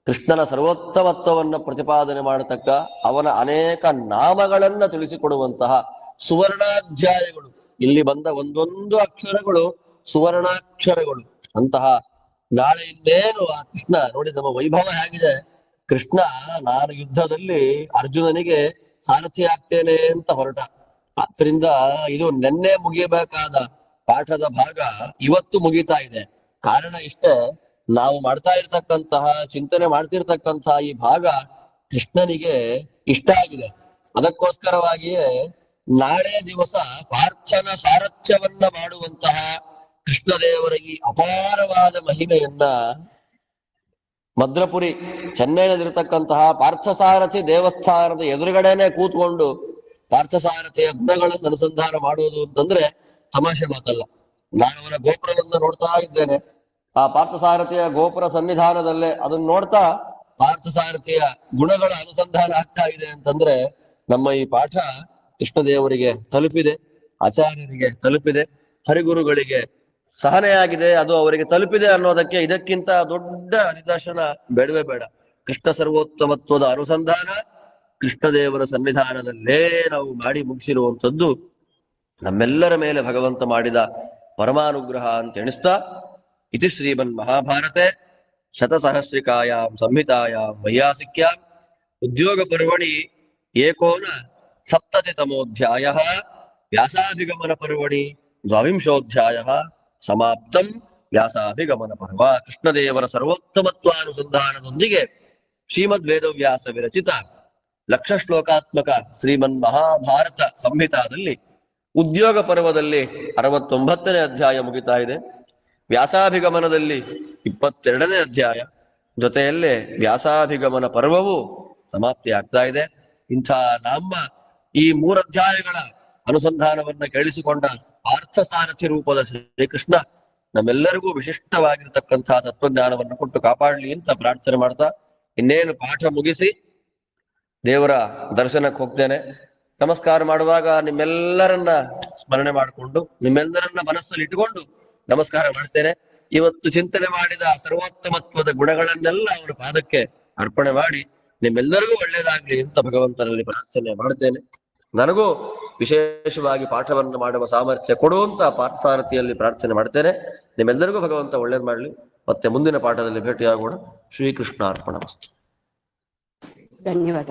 ಕೃಷ್ಣನ ಸರ್ವೋತ್ತಮತ್ವವನ್ನು ಪ್ರತಿಪಾದನೆ ಮಾಡತಕ್ಕ, ಅವನ ಅನೇಕ ನಾಮಗಳನ್ನ ತಿಳಿಸಿಕೊಡುವಂತಹ ಸುವರ್ಣಾಧ್ಯಾಯಗಳು. ಇಲ್ಲಿ ಬಂದ ಒಂದೊಂದು ಅಕ್ಷರಗಳು ಸುವರ್ಣಾಕ್ಷರಗಳು. ಅಂತಹ ನಾಳೆ ಇನ್ನೇನು ಆ ಕೃಷ್ಣ ನೋಡಿ, ನಮ್ಮ ವೈಭವ ಹೇಗಿದೆ. ಕೃಷ್ಣ ನಾನು ಯುದ್ಧದಲ್ಲಿ ಅರ್ಜುನನಿಗೆ ಸಾರಥಿ ಆಗ್ತೇನೆ ಅಂತ ಹೊರಟ. ಆದ್ರಿಂದ ಇದು ನೆನ್ನೆ ಮುಗಿಯಬೇಕಾದ ಪಾಠದ ಭಾಗ ಇವತ್ತು ಮುಗಿತಾ ಇದೆ. ಕಾರಣ ಇಷ್ಟೇ, ನಾವು ಮಾಡ್ತಾ ಇರ್ತಕ್ಕಂತಹ, ಚಿಂತನೆ ಮಾಡ್ತಿರ್ತಕ್ಕಂತಹ ಈ ಭಾಗ ಕೃಷ್ಣನಿಗೆ ಇಷ್ಟ ಆಗಿದೆ. ಅದಕ್ಕೋಸ್ಕರವಾಗಿಯೇ ನಾಳೆ ದಿವಸ ಪಾರ್ಥನ ಸಾರಥ್ಯವನ್ನ ಮಾಡುವಂತಹ ಕೃಷ್ಣದೇವರ ಈ ಅಪಾರವಾದ ಮಹಿಮೆಯನ್ನ ಮದ್ರಪುರಿ ಚೆನ್ನೈನಲ್ಲಿರ್ತಕ್ಕಂತಹ ಪಾರ್ಥಸಾರಥಿ ದೇವಸ್ಥಾನದ ಎದುರುಗಡೆನೆ ಕೂತ್ಕೊಂಡು ಪಾರ್ಥಸಾರಥಿಯ ಗುಣಗಳನ್ನು ಅನುಸಂಧಾನ ಮಾಡೋದು ಅಂತಂದ್ರೆ ತಮಾಷೆ ಮಾತಲ್ಲ. ನಾನು ಅವನ ಗೋಪುರವನ್ನು ನೋಡ್ತಾ ಇದ್ದೇನೆ. ಆ ಪಾರ್ಥಸಾರಥಿಯ ಗೋಪುರ ಸನ್ನಿಧಾನದಲ್ಲೇ ಅದನ್ನ ನೋಡ್ತಾ ಪಾರ್ಥಸಾರಥಿಯ ಗುಣಗಳ ಅನುಸಂಧಾನ ಆಗ್ತಾ ಇದೆ ಅಂತಂದ್ರೆ ನಮ್ಮ ಈ ಪಾಠ ಕೃಷ್ಣದೇವರಿಗೆ ತಲುಪಿದೆ, ಆಚಾರ್ಯರಿಗೆ ತಲುಪಿದೆ, ಹರಿಗುರುಗಳಿಗೆ ಸಹನೆಯಾಗಿದೆ, ಅದು ಅವರಿಗೆ ತಲುಪಿದೆ ಅನ್ನೋದಕ್ಕೆ ಇದಕ್ಕಿಂತ ದೊಡ್ಡ ನಿದರ್ಶನ ಬೇಡವೇ ಬೇಡ. ಕೃಷ್ಣ ಸರ್ವೋತ್ತಮತ್ವದ ಅನುಸಂಧಾನ ಕೃಷ್ಣದೇವರ ಸನ್ನಿಧಾನದಲ್ಲೇ ನಾವು ಮಾಡಿ ಮುಗಿಸಿರುವಂಥದ್ದು ನಮ್ಮೆಲ್ಲರ ಮೇಲೆ ಭಗವಂತ ಮಾಡಿದ ಪರಮಾನುಗ್ರಹ ಅಂತ ಎಣಿಸ್ತಾ, ಇತಿ ಶ್ರೀಮನ್ ಮಹಾಭಾರತೆ ಶತಸಹಸ್ರಿಕಾಯಾಂ ಸಂಹಿತಾಯಾಂ ವೈಯಾಸಿಕ್ಯಾಂ ಉದ್ಯೋಗ ಪರ್ವಣಿ ಏಕೋನ ಸಪ್ತತಿತಮೋಧ್ಯಾಯಃ ವ್ಯಾಸಾಭಿಗಮನ ಪರ್ವಣಿ ದ್ವಾವಿಂಶೋಧ್ಯಾಯಃ ಸಮಾಪ್ತಂ ವ್ಯಾಸಾಭಿಗಮನ ಪರ್ವ. ಕೃಷ್ಣದೇವರ ಸರ್ವೋತ್ತಮತ್ವಾನುಸಂಧಾನದೊಂದಿಗೆ ಶ್ರೀಮದ್ ವೇದವ್ಯಾಸ ವಿರಚಿತ 1,00,000 ಶ್ಲೋಕಾತ್ಮಕ ಶ್ರೀಮನ್ ಮಹಾಭಾರತ ಸಂಹಿತಾದಲ್ಲಿ ಉದ್ಯೋಗ ಪರ್ವದಲ್ಲಿ 69ನೇ ಅಧ್ಯಾಯ ಮುಗಿತಾ ಇದೆ. ವ್ಯಾಸಾಭಿಗಮನದಲ್ಲಿ 22ನೇ ಅಧ್ಯಾಯ, ಜೊತೆಯಲ್ಲೇ ವ್ಯಾಸಾಭಿಗಮನ ಪರ್ವವು ಸಮಾಪ್ತಿ ಆಗ್ತಾ ಇದೆ. ಇಂಥ ನಮ್ಮ ಈ 3 ಅಧ್ಯಾಯಗಳ ಅನುಸಂಧಾನವನ್ನ ಕೇಳಿಸಿಕೊಂಡ ಪಾರ್ಥಸಾರಥಿ ರೂಪದ ಶ್ರೀಕೃಷ್ಣ ನಮ್ಮೆಲ್ಲರಿಗೂ ವಿಶಿಷ್ಟವಾಗಿರತಕ್ಕಂತಹ ತತ್ವಜ್ಞಾನವನ್ನು ಕೊಟ್ಟು ಕಾಪಾಡಲಿ ಅಂತ ಪ್ರಾರ್ಥನೆ ಮಾಡ್ತಾ ಇನ್ನೇನು ಪಾಠ ಮುಗಿಸಿ ದೇವರ ದರ್ಶನಕ್ಕೆ ಹೋಗ್ತೇನೆ. ನಮಸ್ಕಾರ ಮಾಡುವಾಗ ನಿಮ್ಮೆಲ್ಲರನ್ನ ಸ್ಮರಣೆ ಮಾಡಿಕೊಂಡು ನಿಮ್ಮೆಲ್ಲರನ್ನ ಮನಸ್ಸಲ್ಲಿ ಇಟ್ಟುಕೊಂಡು ನಮಸ್ಕಾರ ಮಾಡ್ತೇನೆ. ಇವತ್ತು ಚಿಂತನೆ ಮಾಡಿದ ಸರ್ವೋತ್ತಮತ್ವದ ಗುಣಗಳನ್ನೆಲ್ಲ ಅವರ ಪಾದಕ್ಕೆ ಅರ್ಪಣೆ ಮಾಡಿ ನಿಮ್ಮೆಲ್ಲರಿಗೂ ಒಳ್ಳೇದಾಗ್ಲಿ ಅಂತ ಭಗವಂತನಲ್ಲಿ ಪ್ರಾರ್ಥನೆ ಮಾಡ್ತೇನೆ. ನನಗೂ ವಿಶೇಷವಾಗಿ ಪಾಠವನ್ನು ಮಾಡುವ ಸಾಮರ್ಥ್ಯ ಕೊಡುವಂತ ಪಾರ್ಥಸಾರಥಿಯಲ್ಲಿ ಪ್ರಾರ್ಥನೆ ಮಾಡ್ತೇನೆ. ನಿಮ್ಮೆಲ್ಲರಿಗೂ ಭಗವಂತ ಒಳ್ಳೇದು ಮಾಡಲಿ. ಮತ್ತೆ ಮುಂದಿನ ಪಾಠದಲ್ಲಿ ಭೇಟಿಯಾಗೋಣ. ಶ್ರೀಕೃಷ್ಣ ಅರ್ಪಣಮಸ್ತು. ಧನ್ಯವಾದ.